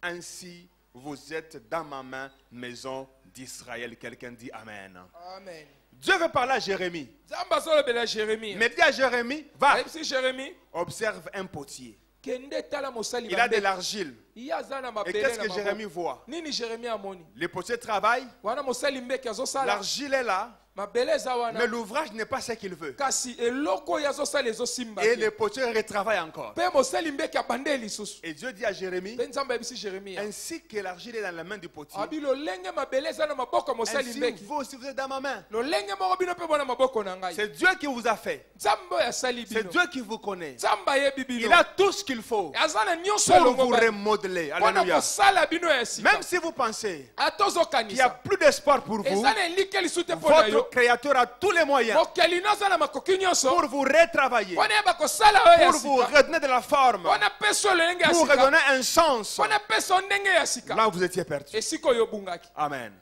ainsi vous êtes dans ma main, maison d'Israël. Quelqu'un dit Amen. Amen. Dieu veut parler à Jérémie. nzambe azolobela jeremia Mais dit à Jérémie, va, ayebisi jeremi observe un potier. kende tala mosali Il a de l'argile. ye aza na Et mabele qu'est-ce na que maboko. Jérémie voit? nini jeremia amoni Le potier travaille, wana mosali mbeki azosala l'argile est là, mabele eza wana mais l'ouvrage n'est pas ce qu'il veut. kasi eloko oyo azosala ezosimba Et te. le potier retravaille encore. mpe mosali mbeki abande lisusu Et Dieu dit à Jérémie, mpe nzambe ayebisi jeremia ainsi que l'argile est dans la main du potier, abi lolenge mabele eza na maboko ya mosali ainsi mbeki vous aussi vous êtes dans ma main. lolenge moko bino mpe bona maboko na ngai C'est Dieu qui vous a fait. nzambe oyo asali C'est bino Dieu qui vous connaît. nzambe ayebi Il bino a tout ce qu'il faut aza na nyonso pour elongo vous ba- remodeler. mpona Alléluia. kosala bino ya sika Même si vous pensez ata qu'il n'y a ozokanisa plus d'espoir pour vous, eza na elike lisu te mpo na yo votre Créateur a tous les moyens mokeli no aza na makoki nyonso pour vous retravailler, mpona yeba kosala oyo ya pour vous sika redonner de la forme, mpona pesa oyo lolenge ya pour sika redonner un sens mpona pesa o ndenge ya sika là où vous étiez perdu. esika oyo obungaki Amen.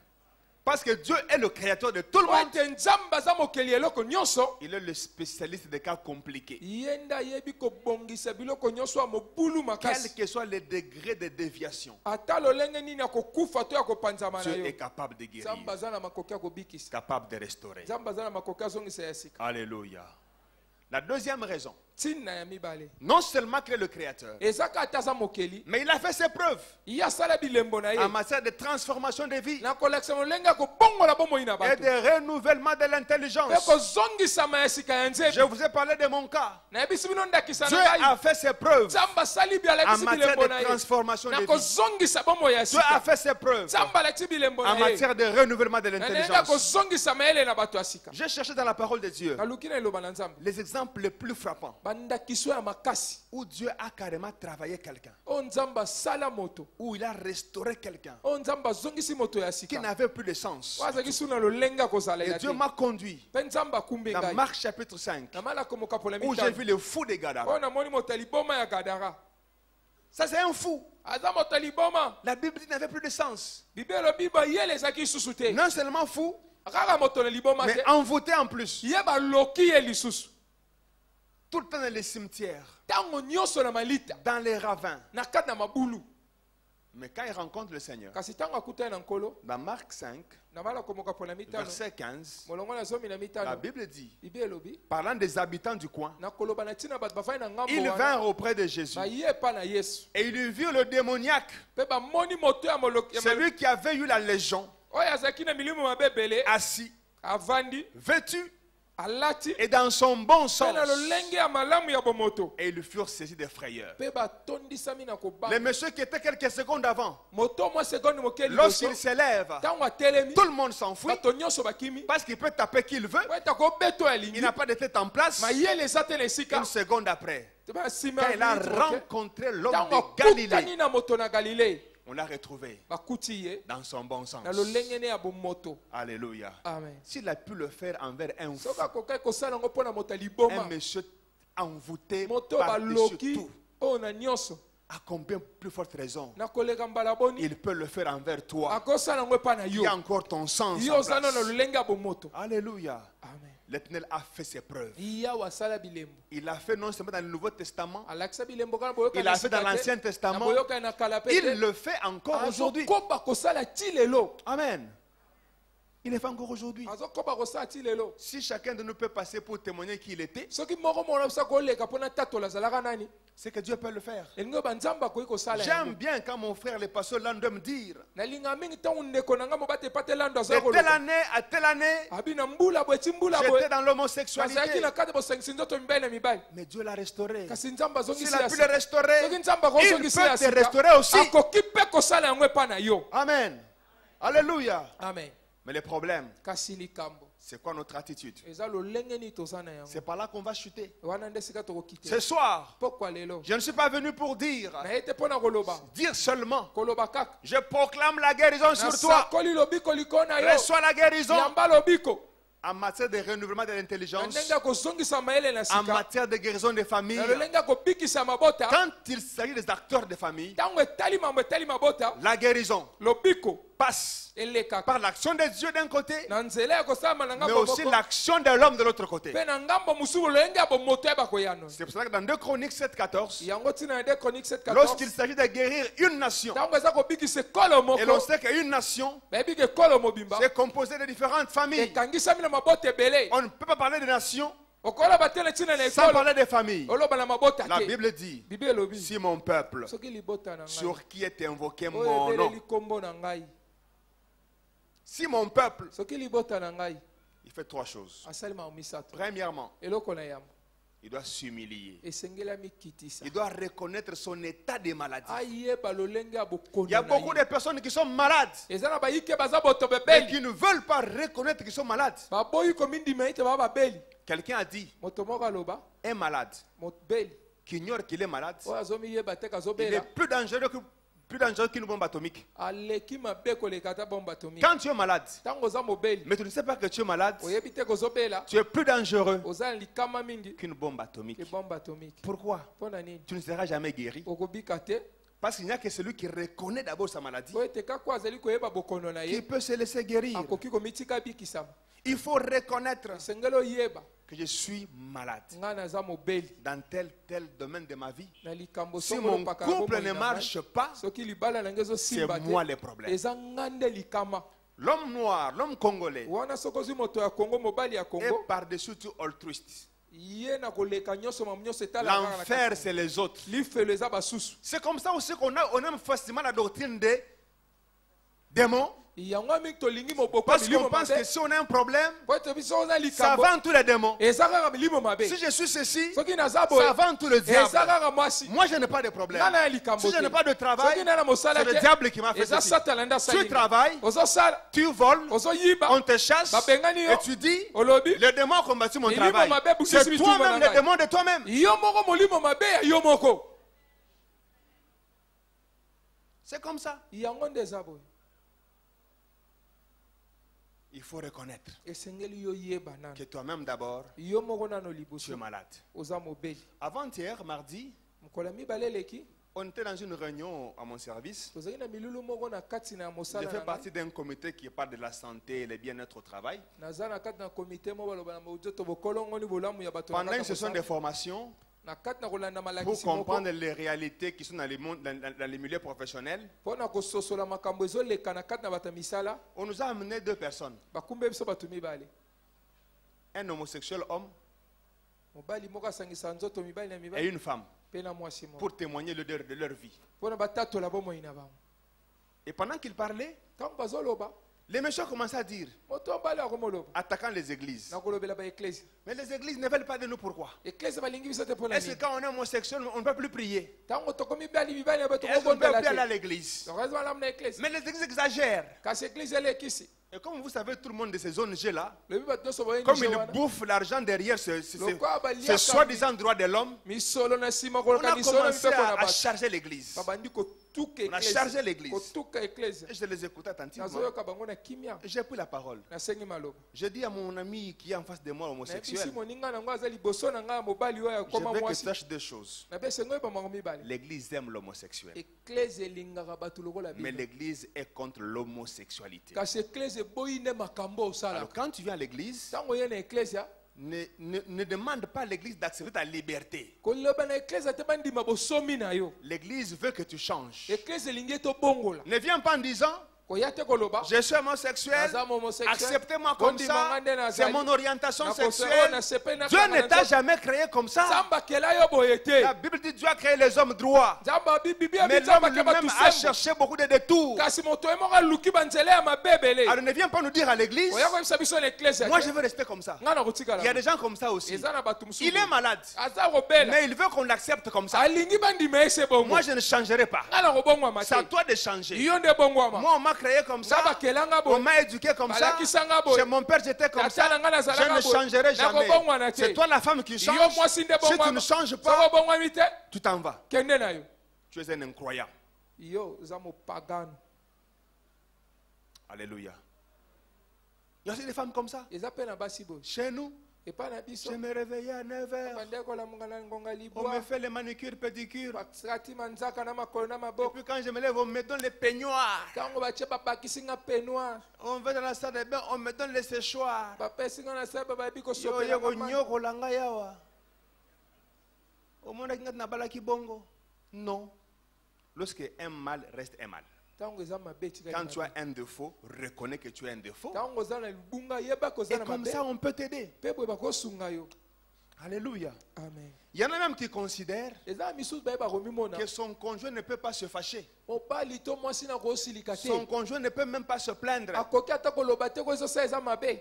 Parce que Dieu est le créateur de tout le po monde. ete nzambe aza mokeli eloko nyonso Il est le spécialiste des cas compliqués. ye nde ayebi kobongisa biloko nyonso ya mobulu Quel makasi que soit le degré de déviation, ata lolenge nini ya kokufa to ya kopanzama na Dieu yo est capable de guérir, nzambe aza na makoki ya kobikisa capable de restaurer. nzambe aza na makoki azongisa ya sika Alléluia. La deuxième raison, ntina ya mibale non seulement qu'il est le créateur, ezaka ata aza mokeli mais il a fait ses preuves ye asala bilembo na ye en matière de transformation de vie na kolakisa lolenge ya kobongola bomoi na et bato de renouvellement de mpe l'intelligence. kozongisama ya sika ya Je nzebi vous ai parlé de mon cas. nayebisi bino ndakisa Dieu na ngai a fait ses preuves nzambe asali bi en alakisi matière bilembo de na ye transformation de na vie. kozongisa bomoi ya Dieu a sika fait ses preuves nzambe alakisi bilembo en na ye matière de renouvellement de na ndenge ya l'intelligence. kozongisa mayele na bato ya sika J'ai cherché dans la parole de Dieu naluki na eloba na nzambe les exemples les plus frappants bandakiso ya makasi où Dieu a carrément travaillé quelqu'un, oyo nzambe asala moto où il a restauré quelqu'un oyo nzambe azongisi moto ya qui sika n'avait plus de sens. oyo azalaki su na lolenge ya Et kozalela te Dieu m'a conduit mpe nzambe akumbi dans ngai Marc chapitre 5, na malako mokapola où j'ai mitano vu le fou de Gadara. oyo namoni moto ya liboma ya gadara Ça, c'est un fou. aza moto ya liboma La Bible dit qu'il n'avait plus de sens. bible elobi bayele ezalaki lisusu te Non seulement fou, kaka moto na liboma mais te envoûté en plus. ye baloki ye lisusu Tout le temps dans les cimetières, ntango nyonso na malita dans les ravins. na kati na mabulu Mais quand il rencontre le Seigneur, kasi ntango akutani na nkolo dans Marc 5, na malako mokapola mitano verset 15, molongo na zomi na la mitano Bible dit, bible elobi parlant des habitants du coin, na koloba na ntina bato bafai na ngambo ils wana vinrent auprès de Jésus. baye epa na yesu Et ils virent le démoniaque, mpe bamoni moto ya moloki celui qui avait eu la légion, oyo azalaki na milimo mabe ebele assis, avandi vêtu alati et dans son bon mpe sens. na lolenge ya malamu ya bomoto Et ils furent saisis de frayeur. mpe batondisami na Le kobanga monsieur qui était quelques secondes avant, moto mwa sekonde moke liboso lorsqu'il s'élève, ntango atelemi tout le monde s'enfuit bato nyonso bakimi parce qu'il peut taper qui il veut. po eta kobeto ya Il lingi n'a pas de tête en place. mayele eza te na esika Une seconde après, basima quand il a minute moke, rencontré l'homme ntango de Galilée, akutani na moto na galilei on l'a retrouvé bakuti ye dans son bon sens. na lolenge ne ya bomoto Alléluia. amen S'il a pu le faire envers un fou, soki akokaki kosala yango mpo na moto ya un liboma monsieur envoûté moto par-dessus baloki tout. oyo na nyonso À combien plus forte raison nakoleka mbala boni il peut le faire envers toi akosala ngo epai na qui yo a encore ton sens yo en oza nano na place. lolenge ya bomoto. Alléluia. Amen. L'Éternel a fait ses preuves. yawe asala bilembo Il a fait non seulement dans le Nouveau Testament, alakisa bilembo kana boyoka il na a fait sika dans te, l'Ancien na Testament, boyoka na kala pe il te, le fait encore aujourd'hui. azokoba kosala ti lelo Amen. Il le fait encore aujourd'hui. azokoba kosala ti lelo. Si chacun de nous peut passer pour témoigner qui il était, soki moko mona bisa koleka mpona tatola azalaka nani c'est que Dieu peut le faire. elingi banzambe akoki kosala J'aime yango. bien quand mon frère, le pasteur Land, doit me dire nalinga mingi ntango ndeko na nga mobate epa te lando de aza telle koloba année à telle année, abi na mbula boye ti mbula boye j'étais dans nazalaki l'homosexualité. na kati bosangisi nzoto mibali na mibali Mais Dieu l'a restauré. kasi nzambe azongisi S'il a ya pu le sika. restaurer, soki nzambe il akosongisi ya peut te sika restaurer aussi. akoki mpe kosala yango epa na yo. Amen. Alléluia. Amen. Mais le problème, kasi likambo c'est quoi notre attitude? eza lolenge nini toza na yango C'est par là qu'on va chuter. wana nde sika tokoki te. Ce soir, pokwa lelo je ne suis pas venu pour dire naye te mpo na koloba seulement. koloba kaka Je proclame la guérison sur toi. nasakoli lobiko likolo na yo Reçois la guérison yamba lobiko en matière de renouvellement de na l'intelligence, ndenge ya kozongisa mayele na en sika matière de guérison des familles. na lolenge ya kobikisa mabota Quand il s'agit des acteurs de famille, ntango etali mambo etali mabota la guérison lobiko passe elekaka par l'action de Dieu d'un côté, na nzela ya kosalama na mais ngambo aussi moko l'action de l'homme de l'autre côté. mpe na ngambo mosusu lolenge ya bomoto ya bakoyano C'est pour cela que dans 2 Chroniques 7:14, yango ntina na 2 Chroniques lorsqu'il 7:14 s'agit de guérir une nation, ntango eza kobikisa ekolo et l'on moko sait qu'une nation, bayebi ke ekolo mobimba c'est composé de différentes familles. ekangisami na mabota ebele On ne peut pas parler de nation okoloba te na ntina na sans ekolo parler des familles. oloba na mabota La te Bible dit, bible elobi si mon peuple, soki libota na ngai sur qui est invoqué oyo mon nom, ebeleli kombo na ngai si mon peuple, soki libota na ngai il fait 3 choses. asali makambo misato Premièrement, eloko na yambo il doit s'humilier. esengeli amikitisa Il doit reconnaître son état de maladie. ayeba lolenge ya Il y bokono a na beaucoup ye de personnes qui sont malades, eza na bayike baza boto mais bebeli qui ne veulent pas reconnaître qu'ils sont malades. baboyi komindima ete baba babeli Quelqu'un a dit, moto moko aloba un malade mobeli qui ignore qu'il est malade, oyo azomiyeba te il est kazobela plus dangereux qu'une bombe atomique. aleki mabe koleka ata bombe atomike Quand tu es malade, ntango oza mobeli mais tu ne sais pas que tu es malade, oyebi te kozobela tu es plus dangereux oza na likama mingi qu'une bombe atomique. ke bombe atomike Pourquoi? mpo na nini Tu ne seras jamais guéri. okobika te Parce qu'il n'y a que celui qui reconnaît d'abord sa maladie po ete kaka azali koyeba bokono na qui ye peut se laisser guérir. akoki komitika abikisama Il faut reconnaître esengeli oyeba que je suis malade ngai naza mobeli dans tel domaine de ma vie. na likambo Si songolo mon paka couple bomoi ne na marche ngai. pas, soki libala na ngai c'est ezosimba moi te le problème. eza ngai nde likama L'homme noir, l'homme congolais wana soki ozwi moto ya kongo mobali ya est kongo par-dessus tout altruiste. ye na koleka nyonso mamu nyonso etalaka kaka na L'enfer, kati. c'est les autres. lifelo eza basusu C'est comme ça aussi on aime facilement la doctrine des démons. yango mingi tolingi moboko Parce milimo qu'on pense que mabe si on a un problème, po ete biso oza ça likambo vend tous les démons. eza kaka milimo mabe Si je suis ceci, soki naza boye ça vend tout le eza diable. kaka mwasi Moi, je n'ai pas de problème. nga na ya likambo Si je n'ai te pas de travail, soki na na mosala c'est le te diable qui m'a fait eza ceci. satana nde Tu asali travailles, ozosala tu voles, ozoyiba on te chasse, babengani yo et tu dis, olobi le démon a combattu mon Il travail. dit, mon C'est bébé, toi-même bouge, le démon de toi-même. yo moko molimo mabe ya yo moko C'est comme ça. yango nde eza boye Il faut reconnaître esengeli yo yeba nano que toi-même d'abord, yo moko nano tu es liboso malade. oza mobeli Avant-hier, mardi, mokolo ya mibale eleki on était dans une réunion à mon service. tozalaki na milulu moko na kati na Je mosala fais na partie ngai d'un comité qui parle de la santé et le bien-être au travail. naza na kati na komite mo baloba na mojoto bokolongoni bolamu ya bato na Pendant kati une na session de mosala. formation, na kati na kolanda pour malakisi moko comprendre les réalités qui sont dans les milieux professionnels, mpo na kososola makambo ezoleka na kati na bato ya misala on nous a amené 2 personnes. bakumbe biso bato mibale Un homosexuel homme mobali moko asangisa nzoto mibali na et mibali une femme mpe na mwasi moko pour témoigner de leur vie. mpo na batatola bomoi na bango Et pendant qu'ils parlaient, ntango bazoloba les méchants commençaient à dire, moto mobali akomoloba attaquant les églises. nakolobela baeklesi Mais les églises ne veulent pas de nous, pourquoi? eklesi balingi biso te mpo na Est-ce que nini quand on est homosexuel, on ne peut plus prier? ntango tokomi mibali mibali na bato Est-ce qu'on ne peut kobondela plus aller à te l'église? tokozi malamu na eklesi Mais les églises exagèrent. kasi eklesi elekisi Et comme vous savez, tout le monde de ces ONG-là, lobi bato nyonso comme boyengi ils wana bouffent l'argent derrière ce lokola baliaka soi-disant droit de l'homme, misolo na nsima on koloka a misolo na commencé mipeko na à bato charger l'église. babandi On a chargé l'église. kotuka eklezia Et je les écoutais attentivement. nazoyoka bango na kimia J'ai pris la parole. nasengi maloba J'ai dit à mon ami qui est en face de moi, nayebisi homosexuel, moninga nango aza liboso na ngai ya mobali oyo je akoma veux que tu mwasi saches deux choses. nabesengo oyeba bango mibale L'église aime l'homosexuel. eklezia elingaka bato lokola Mais bino l'église est contre l'homosexualité. kasi eklezia eboyi nde makambo Alors osalaka quand tu viens à l'église, ntango oye na eklezia ne demande pas à l'église d'accepter ta liberté. koloba na eklezia te bandima bosomi na yo L'église veut que tu changes. eklezia elingi etobongola Ne viens pas en disant, koya te koloba je suis homosexuel, naza homosexuel acceptez-moi comme ça, kondimanga nde c'est nazali mon orientation nakoseo sexuelle. nasepe Dieu ne t'a nakanga jamais créé comme ça. nzambe akela yo boye te La Bible dit Dieu a créé les hommes droits. nzambe biblia Mais nzambe l'homme ake bato lui-même a sembo cherché beaucoup de détours. kasi moto ye moko aluki banzela ya mabebele Alors ne viens pas nous dire à l'église, oya koyebisa biso na eklezia moi je veux rester comme ça. ngai Il y a nakotikala des gens comme ça aussi. eza na bato mosusu Il est malade, aza kobela mais il veut qu'on l'accepte comme ça. alingi bandima ese bongo Moi je ne changerai pas. ngai nakobongwama C'est à te toi de changer. yo nde bongwama Moi on m'a créé comme ngai ça. bakelanga On boye m'a éduqué comme ça. balakisanga Chez boye mon père j'étais comme tata ça. na ngai Je nazalaka ne changerai jamais. nakobongwana te C'est toi la femme qui yo change. mwasi nde Si tu ne bongwama changes soko pas, bongwami te tu t'en vas. kende na yo Tu es un incroyant. yo oza mopagano Alléluia. Il y a aussi des femmes comme ça. eza mpe na basi boye Chez nous, epai na biso je me réveillais à 9h. bande kolamuka na ngonga On me libwa fait les manucures, pédicures. bakati manzaka na makolo na Et maboko puis quand je me lève, on me donne les peignoirs. ntango batie babakisinga peignoir On va dans la salle de bain, on me donne les séchoirs. bapesinga na sala bayebi Yo kosopela yo konyokola ngai awa. Omonaki ngati nabalaki bongo. Non. Lorsque un mal reste un mal. ntango eza mabe etikali Quand tu mabe. as un défaut, reconnais que tu as un défaut. ntango oza na libunga yeba Et koza na comme mabe ça, on peut t'aider. mpe boye bakosunga yo Alléluia. amen Il y en a même qui considèrent eza na misusu bayeba komimona que son conjoint ne peut pas se fâcher. mobali to mwasi na kosilika te Son conjoint ne peut même pas se plaindre. akoki ata koloba te ko ezosa eza mabe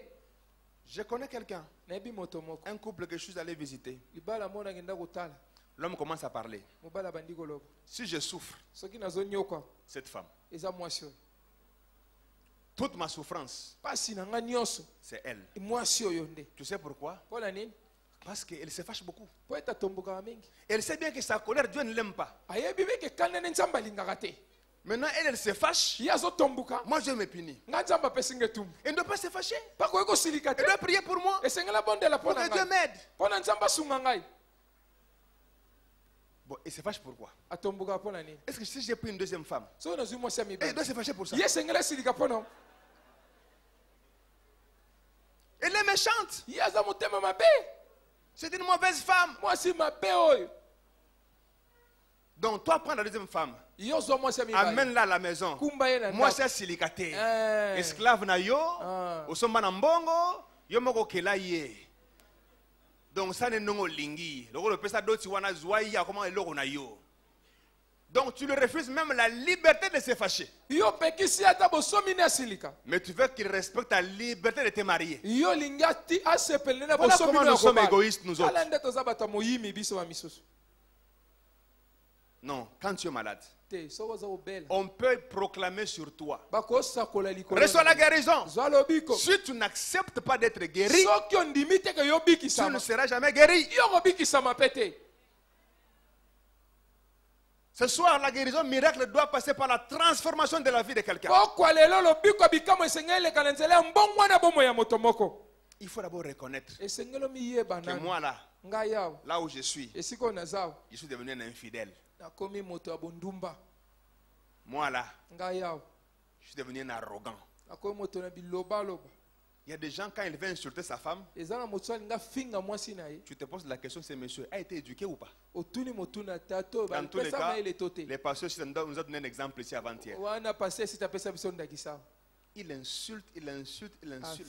Je connais quelqu'un, nayebi moto moko un couple que je suis allé visiter. libala mona ngenda kotala L'homme commence à parler. mobali abandi koloba Si je souffre, soki nazonyokwa cette femme, eza mwasi oyo toute ma souffrance, mpasi na ngai nyonso c'est elle. mwasi oyo nde Tu sais pourquoi? mpo na nini Parce qu'elle se fâche beaucoup. mpo ete atombokaka mingi Elle sait bien que sa colère, Dieu ne l'aime pas. ayebi meke kanene nzambe alingaka te Maintenant, elle se fâche. ye azotomboka Moi, je me punis. ngai nzambe apesi nga etumbu Elle ne doit pas se fâcher. pakoki kosilika te Elle doit prier pour moi. esengela bondela mpo Pour na que Dieu ngai m'aide. mpo na nzambe asunga ngai Bon, elle se fâche pourquoi? atombokaka mpo na nini Est-ce que si j'ai pris une deuxième femme, soki nazwi mwasi ya elle mibale doit se fâcher pour ça? ye esengela esilika mpo na Elle est méchante. ye aza motema mabe C'est une mauvaise femme. mwasi mabe oyo Donc, toi, prends la deuxième femme. yo ozwa mwasi ya mibale Amène-la à la maison. kumba ye na Moi, ndako c'est silicaté. Eh. Esclave na yo. Ah. Osomba na mbongo. Yo moko kela ye. Donc, ça n'est non lingi. Le pesa doti wana zwaïa comment eloko na yo. Donc, tu le refuses même la liberté de se fâcher. yo opekisi ata bosomi ni asilika Mais tu veux qu'il respecte ta liberté de te marier. yo olingi asepelele na Voilà bosomi comment no nous sommes ya égoïstes, nous kobala autres. nde toza bato ya moyimi biso ba misusu Non, quand tu es malade, te soki oza kobela on peut proclamer sur toi. bakosakola likolo Reçois la guérison. zwa lobiko Si tu n'acceptes pas d'être guéri, soki ondimi te ke yo tu ne obikisama seras jamais guéri. yo kobikisama mpe te Ce soir, la guérison miracle doit passer par la transformation de la vie de quelqu'un. pokwa lelo lobiko ya bikamo esengeli eleka na nzela ya mbongwana na bomoi ya moto moko Il faut d'abord reconnaître esengeli omiyeba que nani moi là, ngai awa là où je suis esika oyo naza awa devenu un infidèle. nakomi moto ya bondumba Moi là, ngai awa je suis devenu un arrogant. nakomi moto na bilobaloba Il y a des gens, quand il vient insulter sa femme, eza na moto alinga finga mwasi na ye tu te poses la question, ce monsieur a été éduqué ou pas? otuni motuna tato Dans tous les balipesa cas, mayele to te les pasteurs nous ont donné un exemple ici avant-hier. wana pase esita apesa biso ndakisa Il insulte, il insulte, il insulte.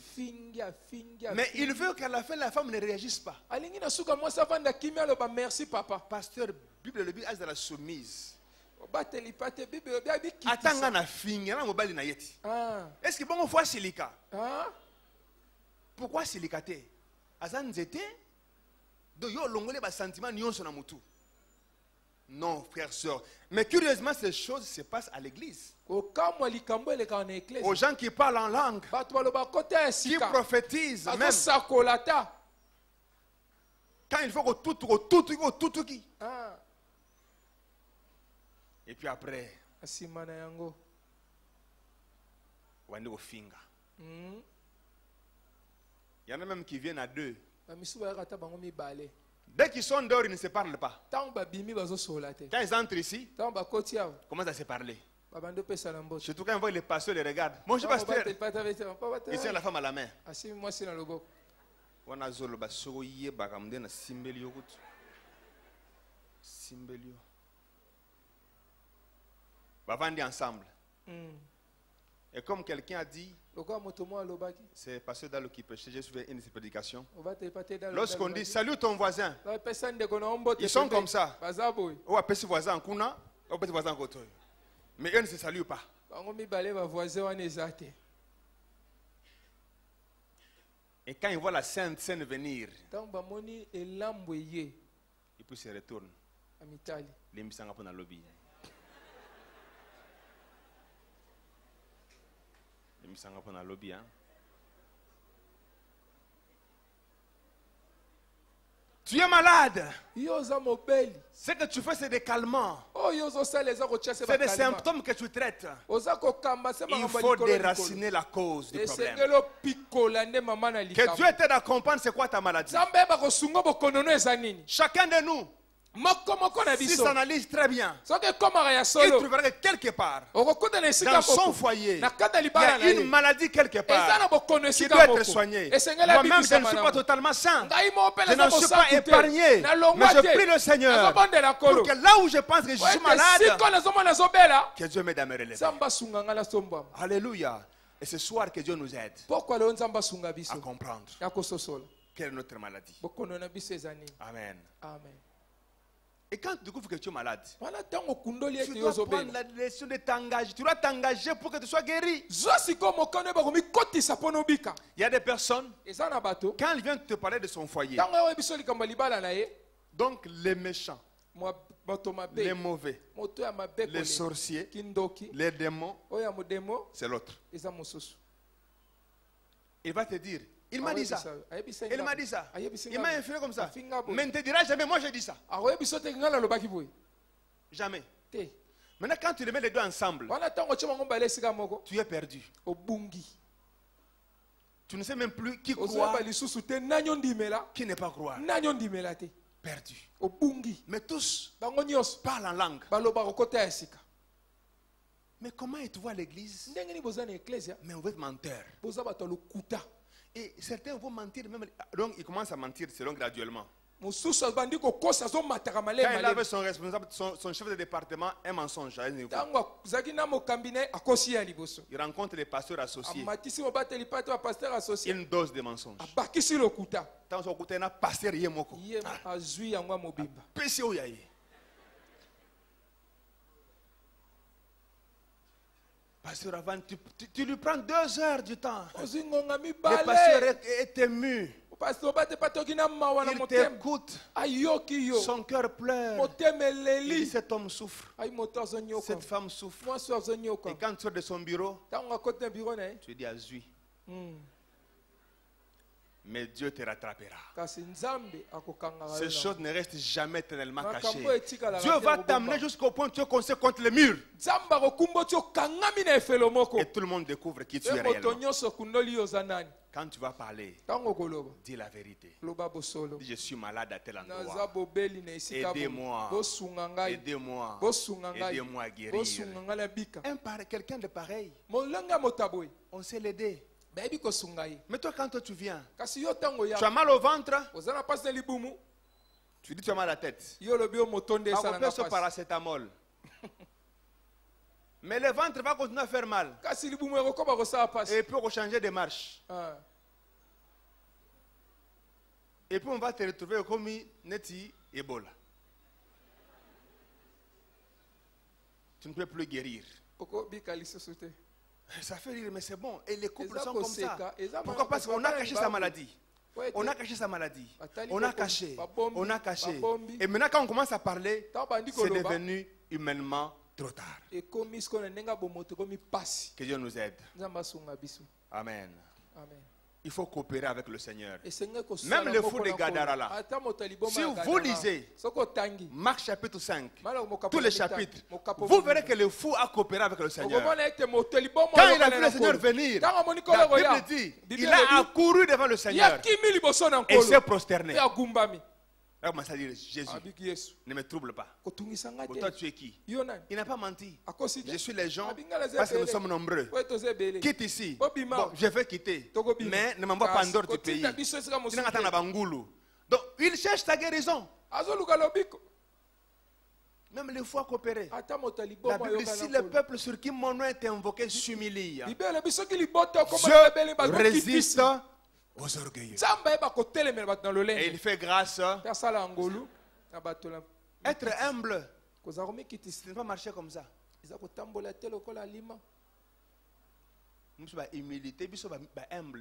afingi Mais il veut qu'à la fin, la femme ne réagisse pas. alingi na suka mwasi avanda kimi aloba merci papa Pasteur, Bible, le Bible, âge de la soumise. obateli pa te bible bia Atanga bikitisa na finga na mobali na yeti. ah Est-ce que bon fois silika? ah Pourquoi silikate? Azan nzete? Do yo longole ba sentiment nyonso na mutu. Non, frère, sœur. Mais curieusement, ces choses se passent à l'église. kokamwa likambo elekaka na Aux eklesi gens qui parlent en langue, bato baloba kota ya qui sika prophétisent, même bazosakola ta quand il faut que tout qui. ah Et puis après, nsima na yango wande ofinga. Il y en a même qui viennent à deux. bamisu bayaka ta bango mibale Dès qu'ils sont dehors, ils ne se parlent pas. ntango babimi bazosola te Quand ils entrent ici, ntango bakoti awa ils commencent à se parler. babandi opesana mbote Surtout quand ils voient les pasteurs les regardent. Bonjour pasteur. pasteur Il tient la femme à la main. asimi mwasi na loboko On a zolo basoko yeba kamde na simbelio kutu. Simbelio. Bavandi ensemble. Et comme quelqu'un a dit, lokola moto mo alobaki c'est pasteur Dalo qui prêchait, j'ai suivi une de ses prédications. obatelipa te Lorsqu'on dit salut ton voisin, bapesa ndeko na yo mbote ils sont pembeni. comme ça. baza boye Ou apesi voisin en kuna, ou apesi voisin en koto. Mais eux ne se saluent pas. bango mibale bavoisin wana eza te Et quand ils voient la sainte scène venir, ntango bamoni elambo eye et puis se retournent. ya mitali Les misanga pour dans le lobby. Les misanga pour dans le lobby, hein. Tu es malade. yo oza mobeli Ce que tu fais, c'est des calmants. oyo ozosala eza kotia se C'est des bakalima symptômes que tu traites. oza kokamba se Il makambo ya faut likolo ya likolo. déraciner la cause du problème. esengeli opikola nde mama na Que Dieu likambo t'aide à comprendre c'est quoi ta maladie. nzambe yeba kosunga bokonono eza nini Chacun de nous, moko na s'il biso s'analyse très bien, soki ekomaka ya il solo trouvera que quelque part, okokuta na esika dans son moko foyer, na kati ya il y libala na a une ye maladie quelque eza part na bokono qui esika doit être moko soignée. esengeli Moi-même, je ne abibisama suis na pas yango. totalement sain. ngai mo mpe Je n'en suis pas épargné. Mais je prie le Seigneur nazobondela pour nkolo que là où je pense que je suis malade, siko nazomona nazobela que Dieu m'aide à me relever. nzambe asunga ngai nasombwama Alléluia. Et ce soir, que Dieu nous aide pokwa leo nzambe asunga à biso comprendre ya kososola quelle est notre maladie. bokono na biso eza nini Amen. amen Et quand tu découvres que tu es malade, wana ntango okundoli tu ete dois prendre ozobela la décision de t'engager. Tu dois t'engager pour que tu sois guéri. zwa sikoyo mokono oyeba komikotisa mpo nobika Il y a des personnes, eza na bato quand ils viennent te parler de son foyer, ntango oyebi biso likambo ya libala na ye donc les méchants, moto mabe les mauvais, moto ya mabe les sorciers, kindoki les démons, oyo ya modemo c'est l'autre. eza mosusu Il va te dire, il m'a dit ça. Il m'a dit ça. Il m'a influé comme ça. Mais il ne te dira jamais, moi j'ai dit ça. akoyebi biso te ngai nalobaki boye Jamais. te Maintenant, quand tu les mets les deux ensemble, wana ntango otye bango mbala esika moko tu es perdu. obungi Tu ne sais même plus qui ozoyeba croire, lisusu te nani ondimela qui ne pas croire. nani ondimela te Perdu. obungi Mais tous bango nyonso parlent en langue. balobaka okota ya sika Mais comment êtes-vous à l'église? ndenge nini boza na eklesia Mais vous êtes menteur. boza bato ya lokuta Et certains vont mentir même. Donc ils commencent à mentir selon graduellement. mosusu abandi kokosa azomataka Quand il malema avait son responsable, son chef de département, un mensonge à un niveau. ntango azalaki na mokambi na ye akosi ya liboso Il rencontre les pasteurs associés. amatisi mobateli pa te bapaster associé Une dose de mensonge. abakisi lokuta Tant qu'on écoute un pasteur, il y a moko. ye azwi yango ya mobimba Pesi oyaye. Pasteur, avant, tu lui prends 2 heures du temps. ozwi ngonga Le pasteur mibale est ému. pasteur obate patoki na mawa na Il motema t'écoute. ayoki yo Son cœur pleure. motema Il dit, eleli cet homme souffre. ayi moto azonyoka Cette femme souffre. mwasi azonyoka Et quand tu sors de son bureau, ntango akoti na biro na ye tu dis Azui. Mais Dieu te rattrapera. kasi nzambe akokangaka Ces yo choses ne restent jamais éternellement makambo cachées. etikala Dieu va t'amener jusqu'au point où tu es coincé contre le mur. nzambe akokumba oti okangami na efelo moko Et tout le monde découvre qui tu es e moto réellement. nyonso okundoli yo oza nani Quand tu vas parler, ntango okoloba dis la vérité. loba bosolo Dis je suis malade à tel naza endroit. bobeli na esika Aidez-moi. bosunga ngai Aidez-moi. bosunga ngai Aidez-moi à guérir. bosunga ngai na bika Quelqu'un de pareil, molenge ya moto aboye on sait l'aider. bayebi kosunga ye Mais toi, quand toi, tu viens, kasi yo ntango tu as ya mal au ventre, oza na mpasi na libumu tu dis tu as mal à la tête. yo olobi yo moto nde On esalanga peut ce mpasi paracétamol. Mais le ventre va continuer à faire mal. kasi libumu ekokoma kosala mpasi Et puis on va changer de marche. Ah. Et puis on va te retrouver comme Neti Ebola. Tu ne peux plus guérir. okobika lisusu te Ça fait rire, mais c'est bon. Et les couples Eza sont comme ça. koseka, eza Pourquoi? Parce qu'on a mama- caché sa maladie. Ouais, On a te- caché sa maladie. Batali On a boko- caché. babombi, On a caché. babombi. Et maintenant, quand on commence à parler, ntango bandi c'est koloba devenu humainement trop tard. ekomi sikoyo na ndenge ya bomoto ekomi mpasi Que Dieu nous aide. nzambe asunga biso Amen. amen Il faut coopérer avec le Seigneur. Même le fou de Gadara, si vous lisez Marc chapitre 5, tous les chapitres, vous verrez que le fou a coopéré avec le Seigneur. Quand il a vu le Seigneur venir, la Bible dit, il a accouru devant le Seigneur et s'est prosterné. Il a commencé à dire, Jésus, ne me trouble pas. Pour toi, tu es qui? Il n'a pas menti. Je suis les gens parce que nous sommes nombreux. Quitte ici. Bon, je vais quitter. Mais ne m'envoie pas en dehors du pays. Donc, il cherche ta guérison. Même les fois coopérés. La Bible dit, si le peuple sur qui mon nom est invoqué s'humilie, je résiste aux orgueilleux. Et il fait grâce. Être humble, ce n'est pas marcher comme ça.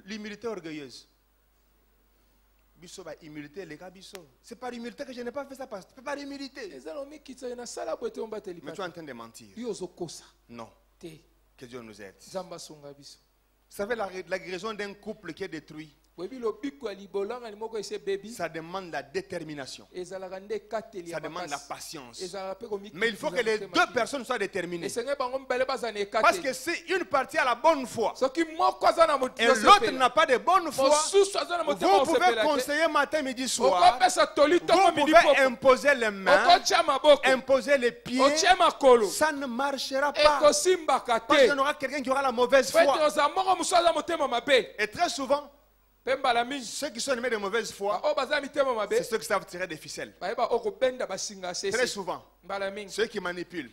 L'humilité orgueilleuse. C'est par humilité que je n'ai pas fait ça. C'est par humilité. Mais tu es en train de mentir. Non. Que Dieu nous aide. Vous savez, la guérison d'un couple qui est détruit, ça demande la détermination. Ça demande la patience. Mais il faut que les deux personnes soient déterminées. Parce que si une partie a la bonne foi et l'autre n'a pas de bonne foi, vous pouvez conseiller matin, midi, soir. Vous pouvez imposer les mains, imposer les pieds. Ça ne marchera pas. Parce qu'il y en aura quelqu'un qui aura la mauvaise foi. Et très souvent, ceux qui sont animés de mauvaise foi, c'est ceux qui savent tirer des ficelles. Très souvent, ceux qui manipulent.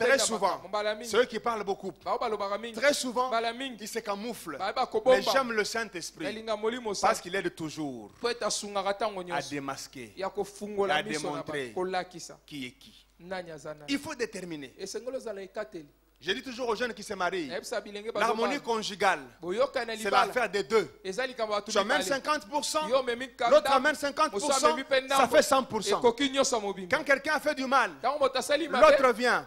Très souvent, ceux qui parlent beaucoup. Très souvent, qui se camouflent. Mais j'aime le Saint-Esprit parce qu'il aide toujours à démasquer, à démontrer qui est qui. Il faut déterminer. Je dis toujours aux jeunes qui se marient, l'harmonie conjugale, c'est l'affaire des deux. Tu amènes 50%, l'autre amène 50%, ça fait 100%. Quand quelqu'un a fait du mal, l'autre vient,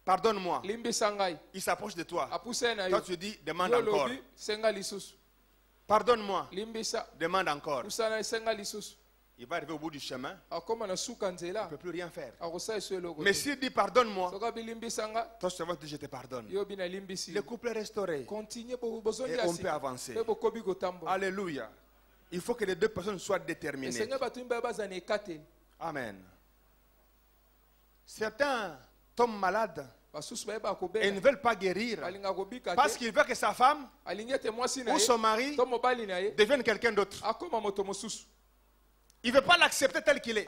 pardonne-moi. Il s'approche de toi. Toi tu dis, demande encore. Pardonne-moi, demande encore. Il va arriver au bout du chemin, il ne peut plus rien faire. Mais s'il dit pardonne-moi, toi tu vas te dire je te pardonne. Le couple est restauré et on peut avancer. Alléluia. Il faut que les deux personnes soient déterminées. Amen. Certains tombent malades et ne veulent pas guérir parce qu'ils veulent que sa femme ou son mari devienne quelqu'un d'autre. Il ne veut pas l'accepter tel qu'il est.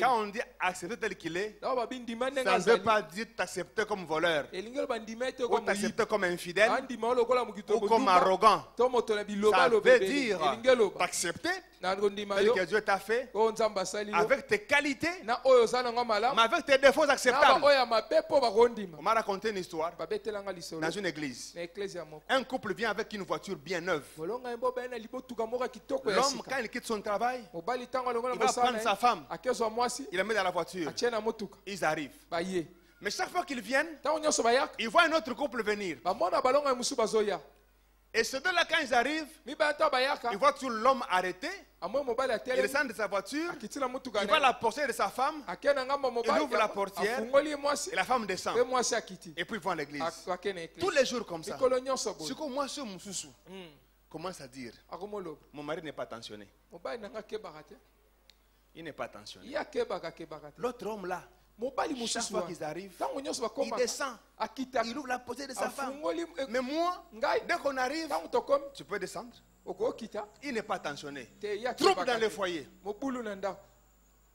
Quand on dit accepter tel qu'il est, ça ne veut pas dire t'accepter comme voleur, ou t'accepter comme infidèle, ou comme arrogant. Ça veut dire t'accepter tel que Dieu t'a fait, avec tes qualités, mais avec tes défauts acceptables. On m'a raconté une histoire dans une église. Un couple vient avec une voiture bien neuve. L'homme, quand il quitte son travail, il va prendre sa femme, il la met dans la voiture, ils arrivent. Mais chaque fois qu'ils viennent, ils voient un autre couple venir. Et ces deux-là, quand ils arrivent, ils voient tout l'homme arrêté. Il descend de sa voiture, il va la porter de sa femme, il ouvre la portière et la femme descend. Et puis ils vont à l'église. Tous les jours comme ça. Moi, ce Moussoussou commence à dire, mon mari n'est pas attentionné. Il n'est pas attentionné. L'autre homme là, chaque fois qu'ils arrivent, il descend, il ouvre la portière de sa femme. Mais moi, dès qu'on arrive, tu peux descendre. Il n'est pas attentionné. Trouble dans le foyer.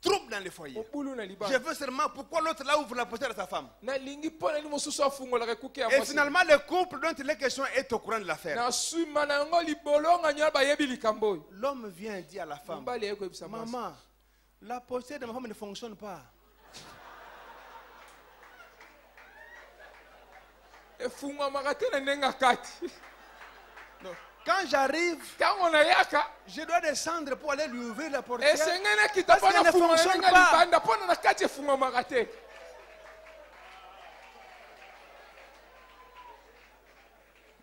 Trouble dans le foyer. Je veux seulement pourquoi l'autre là ouvre la portière de sa femme. Et finalement, le couple dont il est question est au courant de l'affaire. L'homme vient dire à la femme, maman, la portière de ma femme ne fonctionne pas. Non. Quand j'arrive, je dois descendre pour aller lui ouvrir la portière parce qu'elle ne fonctionne pas.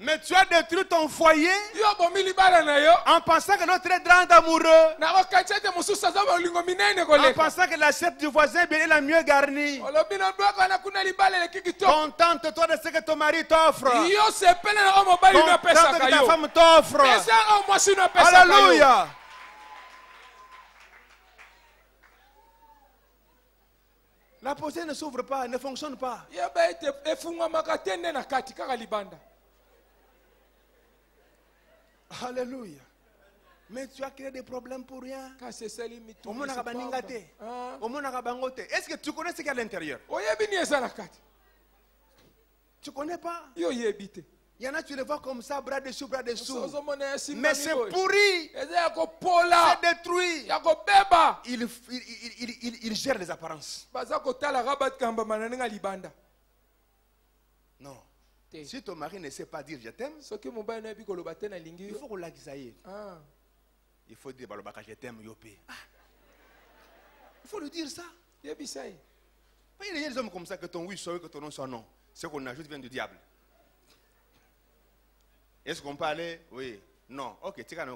Mais tu as détruit ton foyer yo bomi libala na yo en pensant que notre est grand amoureux, na okatisa ete mosusu aza bolingo minene en koleka pensant que l'assiette du voisin est la mieux garnie. olobi na bloko wana kuna libala eleki kitoko Contente-toi de ce que ton mari t'offre. yo sepele na oyo mobali no Contente que apesaka ta yo femme t'offre. pesa oyo mwasi no apesaka yo Alléluia. La portière ne s'ouvre pas, ne fonctionne pas. yeba ete efungwamaka te nde na kati kaka libanda Alléluia. Mais tu as créé des problèmes pour rien. kasi esali mitu Omonaka baninga te. Omonaka bango te. Est-ce que tu connais ce qu'il y a à l'intérieur? oyebi ni eza na kati Tu connais pas? yo oyebi te Il y en a, tu les vois comme ça, bras dessous, bras dessous. ozomona Mais esimbami c'est boye pourri. eza ya kopola C'est détruit. ya kobeba Il gère les apparences. baza kotalaka bakambama na ndenge ya libanda Non. te Si ton mari ne sait pas dire je t'aime, soki mobali nayebi koloba te nalingi il yo faut qu'on l'aiguise. Ah, Il faut dire balobaka je t'aime yopé. Il faut lui dire ça. yebisa ye Il y a des hommes comme ça que ton oui soit oui, que ton non soit non. Ce qu'on ajoute vient du diable. Est-ce qu'on peut aller? Oui. Non. Ok, tu non.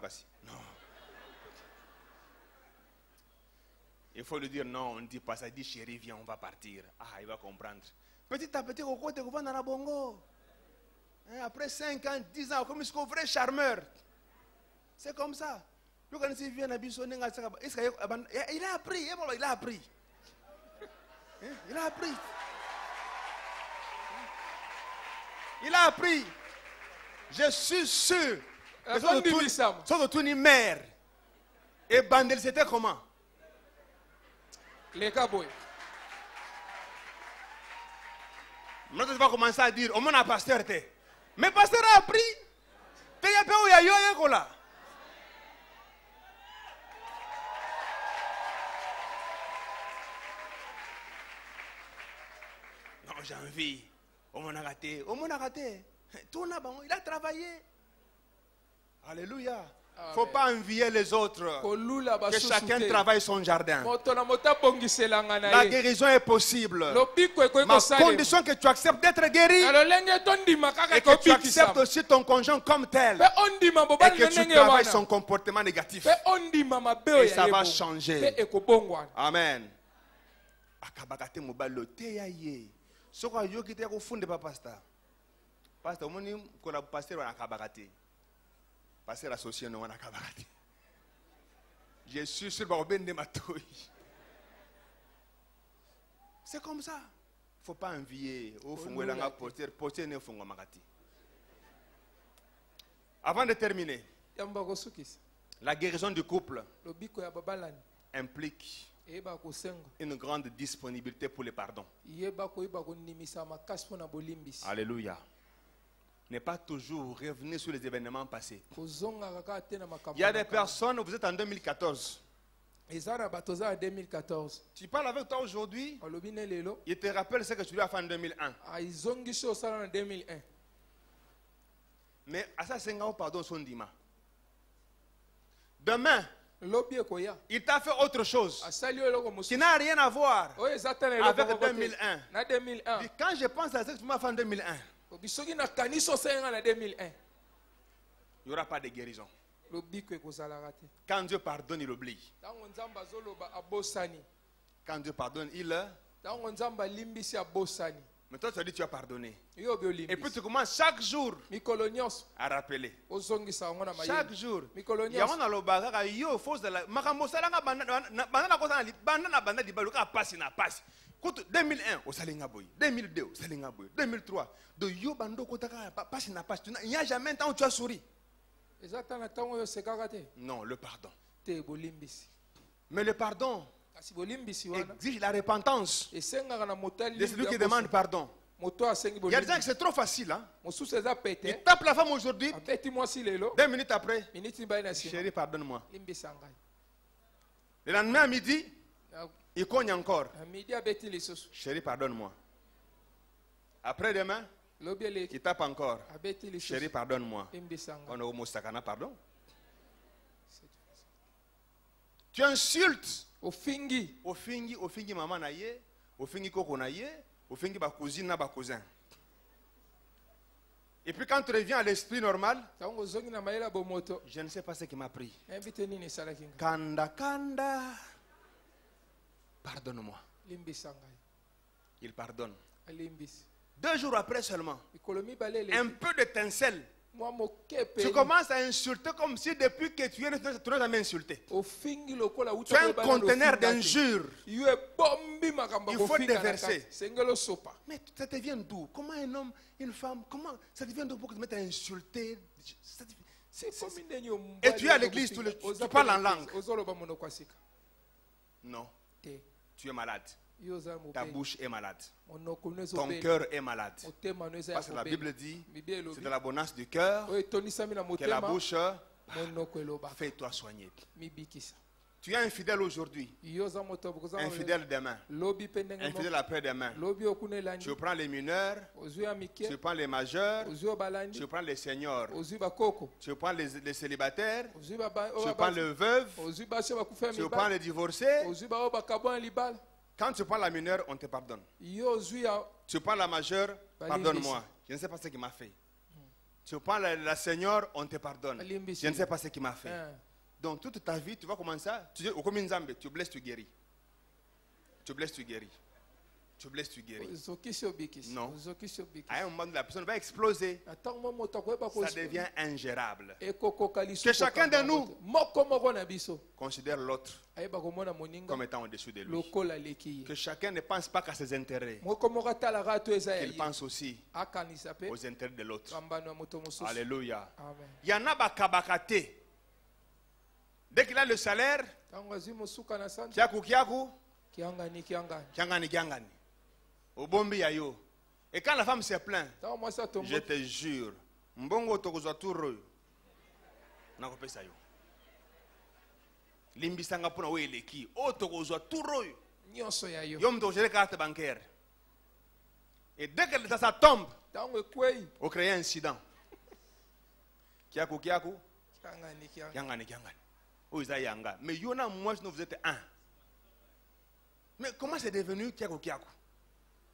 Il faut lui dire non, on ne dit pas ça. Il dit chérie, viens, on va partir. Ah, il va comprendre. Petit à petit, on va dans la bongo. Après 5 ans, 10 ans, comme un vrai charmeur. C'est comme ça. Il a appris. Il a appris. Il a appris. Il a appris. Je suis sûr que son une mère. Et Bandel, c'était comment? les kaboy Maintenant, tu vas commencer à dire, on m'a pasteur. Mais pasteur a appris. Non, j'ai envie. On m'a raté. Il a travaillé. Alléluia. Il ne faut pas envier les autres. Que chacun travaille son jardin. La guérison est possible. Ma condition que tu acceptes d'être guéri. Et que tu acceptes aussi ton conjoint comme tel. Et que tu travailles son comportement négatif. Et ça va changer. Amen. Akabakate mobalo teyaye. Soko yoki te ko funde pa pasteur. Pasteur moni ko la pasteur wana akabakate. Pasteur associé no wana akabakate. Je suis sûr ba obende matoi. C'est comme ça. Faut pas envier au fungwela nga porter ne fungwa makati. Avant de terminer, la guérison du couple implique une grande disponibilité pour le pardon. Alléluia. Ne pas toujours revenir sur les événements passés. Il y a des personnes, vous êtes en 2014. Tu parles avec toi aujourd'hui, il te rappelle ce que tu lui as fait en 2001. Mais à ça, c'est un pardon son dima. Demain, il t'a fait autre chose qui n'a rien à voir avec 2001. Et quand je pense à ce que tu m'as fait en 2001, il n'y aura pas de guérison. Quand Dieu pardonne, il oublie. Quand Dieu pardonne, il... Mais toi, tu as dit que tu as pardonné. Et puis tu commences chaque jour à rappeler. Chaque jour. Il y a un lobaga, il y a fausse de la. Makamosala banda di baluka passe na passe. 2001 au Salinga Boy, 2002 au Salinga Boy, 2003 de yo bando kotaka passe na passe. Il n'y a jamais un temps où tu as souri. Non, le pardon. Mais le pardon exige la repentance de celui qui demande pardon. Il y a des gens que c'est trop facile. Hein? Il tape la femme aujourd'hui, 2 minutes après, chérie, pardonne-moi. Le lendemain à midi, il cogne encore. Chérie, pardonne-moi. Après-demain, il tape encore. Chérie, pardonne-moi. On a au Mostakana, pardon. Tu insultes. Ofingi maman na ye, ofingi koko na ye, ofingi ba cousine na ba cousin. Et puis quand tu reviens à l'esprit normal, ntango ozongi na mayele ya bomoto je ne sais pas ce qui m'a pris. nayebi te nini esalaki ngai. Kanda, kanda. Pardonne-moi. Limbisa ngai. Il pardonne. Alimbisi. 2 jours après seulement, mikolo mibale un eleki peu d'étincelle. mwa moke Tu peni commences à insulter comme si depuis que tu es, tu n'as jamais insulté. ofingi lokola Tu as un conteneur d'injure. d'injures. yo ebombi makambo Il ya faut kofinga na déverser. kati. Sengeli osopa. Mais ça te vient d'où? Comment un homme, une femme, comment ça te vient d'où pour que tu te mettes à insulter? Ça te- Ekomi ndenge mobali Et tu es à aza l'église, kofinga. tu Oza parles pe en na langue. église, ozoloba monoko ya sika Non, te. tu es malade. Yo oza Ta mobeli. bouche est malade. monoko no Ton ezobela. cœur est malade. motema no eza ya Parce que la kobela. Bible dit, Bible c'est elobi de l'abondance du cœur oyo etonisami na que la motema bouche monoko elobaka fait-toi soigner. mibikisa. Tu es infidèle aujourd'hui, yo oza moto bokoza infidèle demain, lobi mpe ndenge infidèle moko. après-demain. lobi okuna elandi Tu prends les mineurs, ozwi ya mike tu prends les majeurs, ozwi oyo balandi tu prends les seniors, ozwi bakoko tu prends les célibataires, ozwi tu prends les veuves, ozwi basi oyo bakufa ya tu prends mibali les divorcés. ozwi baoyo bakabwa ya libala Quand tu prends la mineure, on te pardonne. yo ozwi ya Tu prends la majeure, pardonne-moi. Je ne sais pas ce qu'il m'a fait. Tu prends la senior, on te pardonne. Je ne sais pas ce qu'il m'a fait. hein. Donc toute ta vie, tu vas commencer à... Tu dis, au comme une zambe, tu blesses, tu guéris. Tu blesses, tu guéris. Tu blesses, tu guéris. ozokisi obikisi Non. ozokisi obikisi À un moment, la personne va exploser. na ntango mwa moto akoyeba Ça devient ingérable. ekokoka Que chacun de nous moko moko na biso considère l'autre ayeba komona moninga comme étant au-dessus de lui. lokola aleki ye Que chacun ne pense pas qu'à ses intérêts. moko moko atalaka to eza ya Qu'il ye pense aussi akanisa mpe aux intérêts de l'autre. kambano ya moto mosusu Alléluia. amen. Il y en a bakabakate. Dès qu'il a le salaire, ntango azwi mosuka na sante kiaku kiaku, kiangani kiangani kiangani kiangani. Au bombi ya yo. Et quand la femme se plaint, ntango mwasi je atombo te jure, mbongo tokozwa turo. Nakopesa yo. Limbisanga pona we eleki. O tokozwa turo. nyonso ya yo Yo mto géré carte bancaire. Et dès que ça tombe, ntango ekwei on crée un incident. Kiaku kiaku, kiangani kiangani kiangani kiangani. Oh, ils aillent yanga. Mais Yona, moi, vous êtes un. Mais comment c'est devenu kiaku kiaku?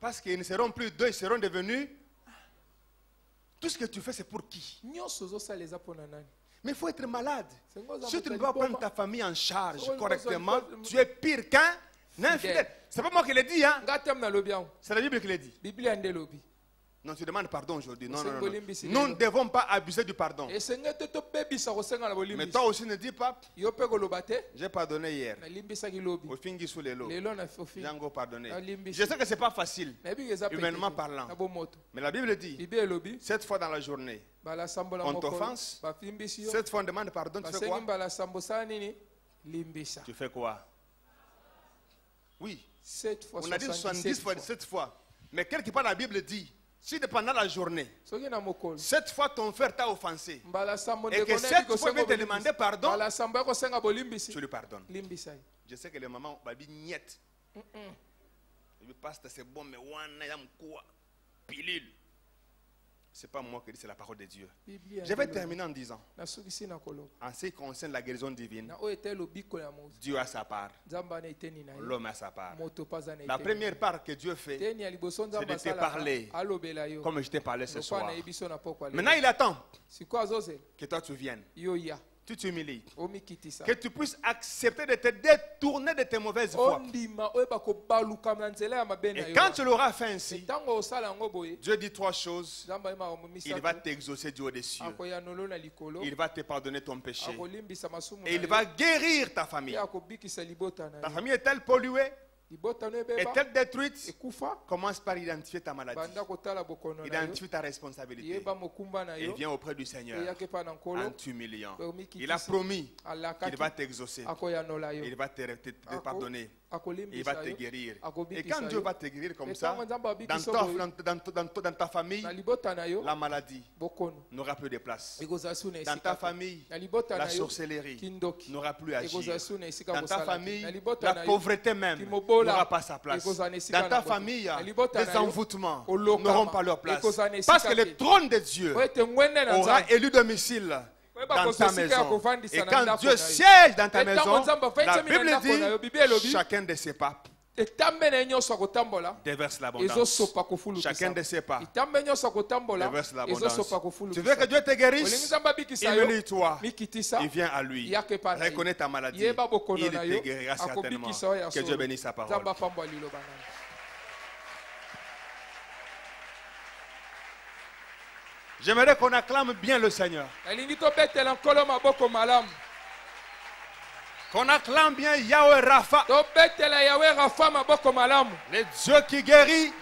Parce qu'ils ne seront plus deux, ils seront devenus un. Tout ce que tu fais, c'est pour qui? nyonso ozosala eza mpo na nani Mais il faut être malade. Sengo oza Si tu moto ne ya dois liboma, prendre ta famille en charge Sengo oza correctement, liboma- tu es pire qu'un infidèle. C'est pas moi qui l'ai dit, hein? nga te nalobi yango C'est la Bible qui l'a dit. biblia nde elobi Non, tu demandes pardon aujourd'hui. Non, non, non. Osengoli mbisi Nous lelo. ne devons pas abuser du pardon. esenge te tobebisa kosenga na Mais bolimbisi toi aussi ne dis pas, yo mpe koloba te j'ai pardonné hier. nalimbisaki lobi Au fingi sous les lots. lelo na ofi J'ai pardonné. nalimbisi Je sais que ce n'est pas facile. nayebi eza Humainement parlant. na bomoto Mais la Bible dit, biblia elobi 7 fois dans la journée, balasambola On mokolo t'offense. bafimbisi yo 7 fois on demande pardon, tu fais basengi quoi? mbalasambo osala nini limbisa Tu fais quoi? Oui. 7 fois On a dit 70 77 fois, 7 fois. Mais quelque part la Bible dit, si pendant la journée, soki na mokolo 7 fois ton frère t'a offensé, mbalasambo et que ndeko 7 nayebi fois kosenga vient te bolimbisi. demander pardon, mbalasambo ekosenga bolimbisi tu lui pardonnes. limbisa ye Je sais que les mamans, babi niet. Le pasteur, c'est bon, mais wana yam quoi? Pilule. C'est pas moi qui dis, c'est la parole de Dieu. biblia Je vais nde elobi. terminer en disant, nasukisi na koloba en ce qui concerne la guérison divine, na oyo ete lobiko ya moto Dieu a sa part, nzambe ana eteni na ye l'homme a sa part. moto mpe aza na La eteni première part que Dieu fait, teni ya liboso c'est nzambe de te asalaka parler, alobela yo comme je t'ai parlé ce lokwa soir. nayebi so na pokwa Maintenant, il attend sikoyo azozela que toi tu viennes, yo ya tu t'humilies, omikitisa que tu puisses accepter de te détourner de tes mauvaises voies. ondima oyeba kobaluka na nzela ya mabe na Et yo quand tu l'auras fait ainsi, ntango osala yango boye Dieu dit 3 choses. nzambe ayeba makambo Il va misato t'exaucer du haut des cieux. akoyanolo na likolo Il va te pardonner ton péché. akolimbisa masumu Et il na va yo guérir ta pe famille. akobikisa libota na Ta yo famille est-elle polluée? libota no ebeba Est-elle détruite? ekufa Commence par identifier ta maladie. banda kotala bokono na yo Identifie ta responsabilité. yeba mokumba na Et yo viens auprès du Seigneur eyake mpa na nkolo en t'humiliant. omikitisa. Il a promis qu'il alakaki va t'exaucer. akoyanola yo Il va te pardonner. Il va akolimbisa te yo guérir. Et akobikisa quand Dieu yo va te guérir comme Et ça, quand Nzambe abikisa dans boye, dans ta famille, na libota na yo la maladie bokono n'aura plus de place. ekozala su na Dans esika ta te. famille, na libota la na yo sorcellerie kindoki n'aura plus à agir. ekozala su na esika Dans ta kosala te. famille, na libota la na yo pauvreté même kimobola n'aura pas sa place. ekozala na esika Dans ta na bote. famille, Na libota les na yo, envoûtements kolokama, n'auront pas leur place. ekozala na esika Parce que te. le trône de Dieu po ete ngwende na aura nzambe élu domicile Oyeba dans kozwa ta esika ya maison. kovandisa Et na quand ndako Dieu na yo. siège dans ta Et ntango maison, Nzambe la afandisa mina Bible ndako na yo, Bible elobi, dit chacun de ses pas déverse l'abondance. Chacun de ses pas déverse l'abondance. Tu veux que Dieu te guérisse? Humilie-toi. Il vient à lui. Reconnais ta maladie. Il te guérira certainement. Que Dieu bénisse sa parole. J'aimerais qu'on acclame bien le Seigneur. Qu'on acclame bien Yahweh Rapha. Le Dieu qui guérit.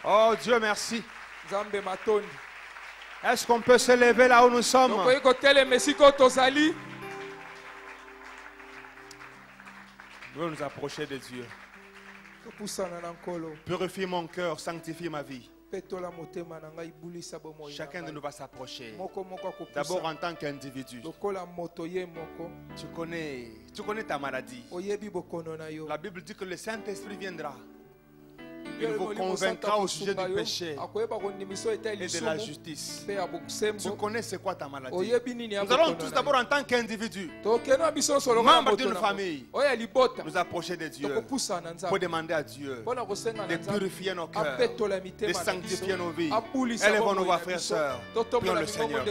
Oh Dieu, merci. Est-ce qu'on peut se lever là où nous sommes? Nous voulons nous approcher de Dieu. Purifie mon cœur, sanctifie ma vie. Chacun de nous va s'approcher. D'abord en tant qu'individu. Tu connais ta maladie. La Bible dit que le Saint-Esprit viendra. Il vous convaincra au sujet du péché et de la justice. Tu connais c'est quoi ta maladie. Nous allons tous d'abord en tant qu'individu, membres d'une famille, nous approcher de Dieu pour demander à Dieu de purifier nos cœurs, de sanctifier nos vies. Élevons nos voix, frères et sœurs. Prions le Seigneur.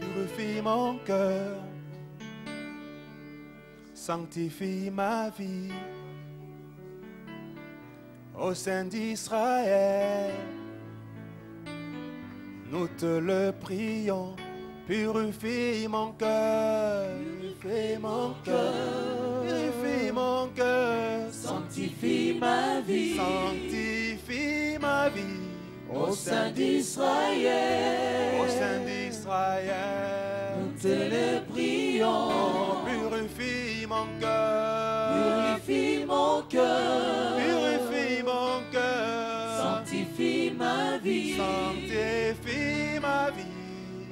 Purifie mon cœur, sanctifie ma vie. Ô Saint d'Israël, nous te le prions, purifie mon cœur, purifie mon cœur, purifie mon cœur, sanctifie ma vie, sanctifie ma vie. Ô Saint d'Israël, ô Saint d'Israël, nous te le prions, purifie mon cœur, purifie mon cœur, purifie mon cœur, sanctifie ma vie, sanctifie ma vie.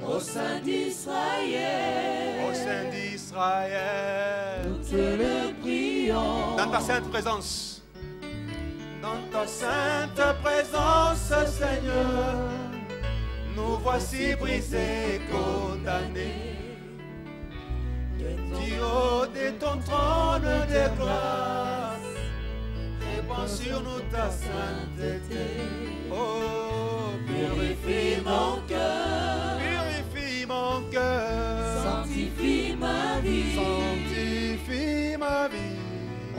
Ô Saint d'Israël, ô Saint d'Israël, nous te le prions, dans ta sainte présence, dans ta sainte présence, Seigneur, nous voici brisés, condamnés. Du haut de ton trône de gloire, répands sur nous ta sainteté. Oh, purifie mon cœur, purifie mon cœur, sanctifie ma vie, sanctifie ma vie.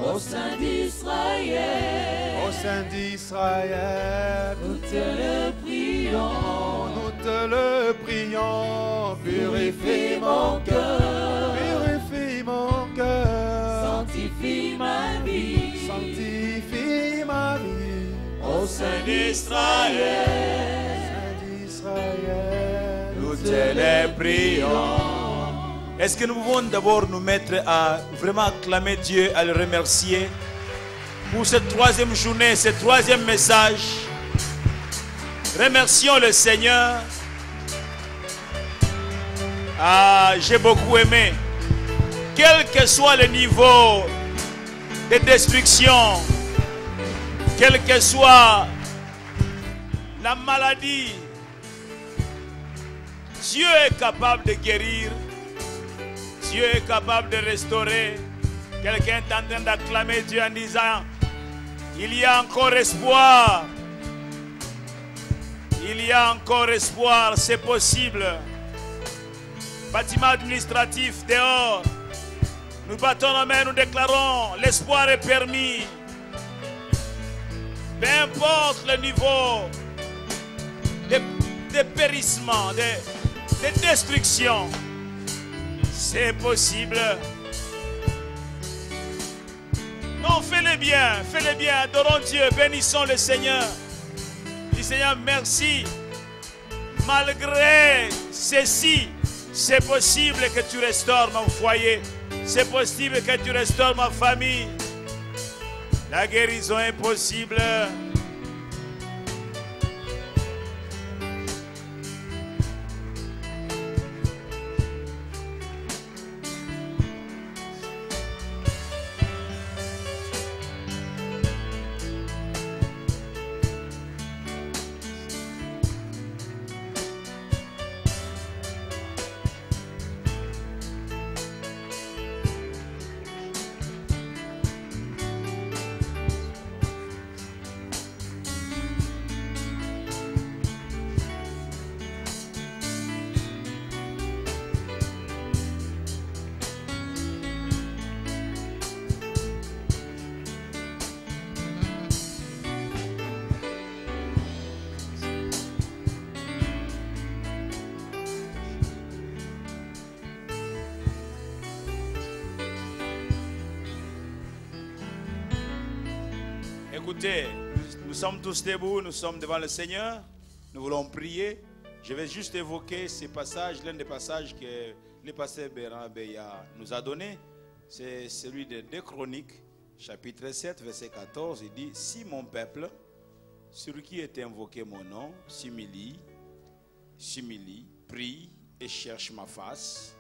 Ô Saint d'Israël, ô Saint d'Israël, nous te le prions, nous te le prions, purifie mon cœur, purifie mon cœur, sanctifie ma vie, sanctifie ma vie. Ô Saint d'Israël, nous te le prions. Est-ce que nous pouvons d'abord nous mettre à vraiment acclamer Dieu, à le remercier pour cette troisième journée, ce troisième message. Remercions le Seigneur. Ah, j'ai beaucoup aimé. Quel que soit le niveau de destruction, quelle que soit la maladie, Dieu est capable de guérir. Dieu est capable de restaurer. Quelqu'un est en train d'acclamer Dieu en disant: il y a encore espoir. Il y a encore espoir, c'est possible. Bâtiment administratif dehors. Nous battons la main, nous déclarons: l'espoir est permis. Peu importe le niveau de périssement, de destruction, c'est possible. Non, fais-le bien, adorons Dieu, bénissons le Seigneur. Dis Seigneur, merci. Malgré ceci, c'est possible que tu restaures mon foyer. C'est possible que tu restaures ma famille. La guérison est possible. Écoutez, nous sommes tous debout, nous sommes devant le Seigneur, nous voulons prier. Je vais juste évoquer ces passages, l'un des passages que le pasteur Béran Beya nous a donné. C'est celui de 2 Chroniques, chapitre 7, verset 14. Il dit, si mon peuple, sur qui est invoqué mon nom, s'humilie, prie et cherche ma face,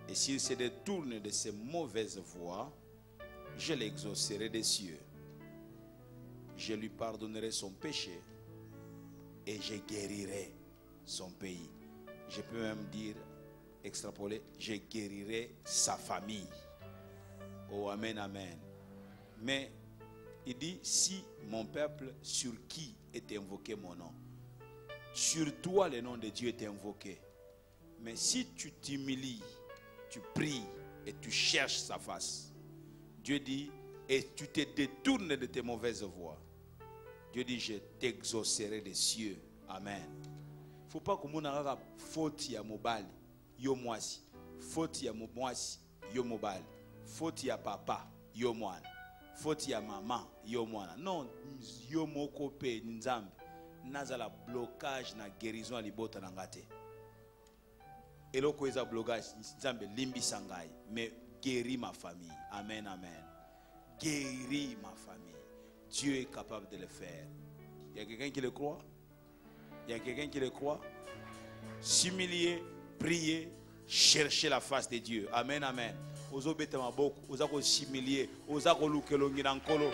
et s'il se détourne de ses mauvaises voies, je l'exaucerai des cieux. Je lui pardonnerai son péché et je guérirai son pays. Je peux même dire, extrapoler, je guérirai sa famille. Oh, amen, amen. Mais il dit, si mon peuple sur qui est invoqué mon nom, sur toi le nom de Dieu est invoqué. Mais si tu t'humilies, tu pries et tu cherches sa face, Dieu dit, et tu te détournes de tes mauvaises voies, Dieu dit, je t'exaucerai des cieux. Amen. Il ne faut pas que mon arabe faute ya mobali, yo mwasi. Faute ya mwasi, yo mobali. Faute ya papa, yo mwana. Faute ya maman, yo mwana. Non, yo moko pe nzambe. Nazala blocage na guérison à libota nangate. Eloko eza blocage nzambe limbi sangai. Mais guéris ma famille. Amen, amen. Guéris ma famille. Dieu est capable de le faire. Il y a quelqu'un qui le croit? Il y a quelqu'un qui le croit? S'humilier, prier, chercher la face de Dieu. Amen, amen. Ozo betema boko, ozako s'humilier, ozako lukelongi nankolo,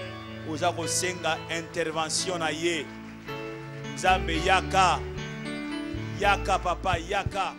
ozako senga intervention na ye. Nzambe yaka, yaka papa, yaka.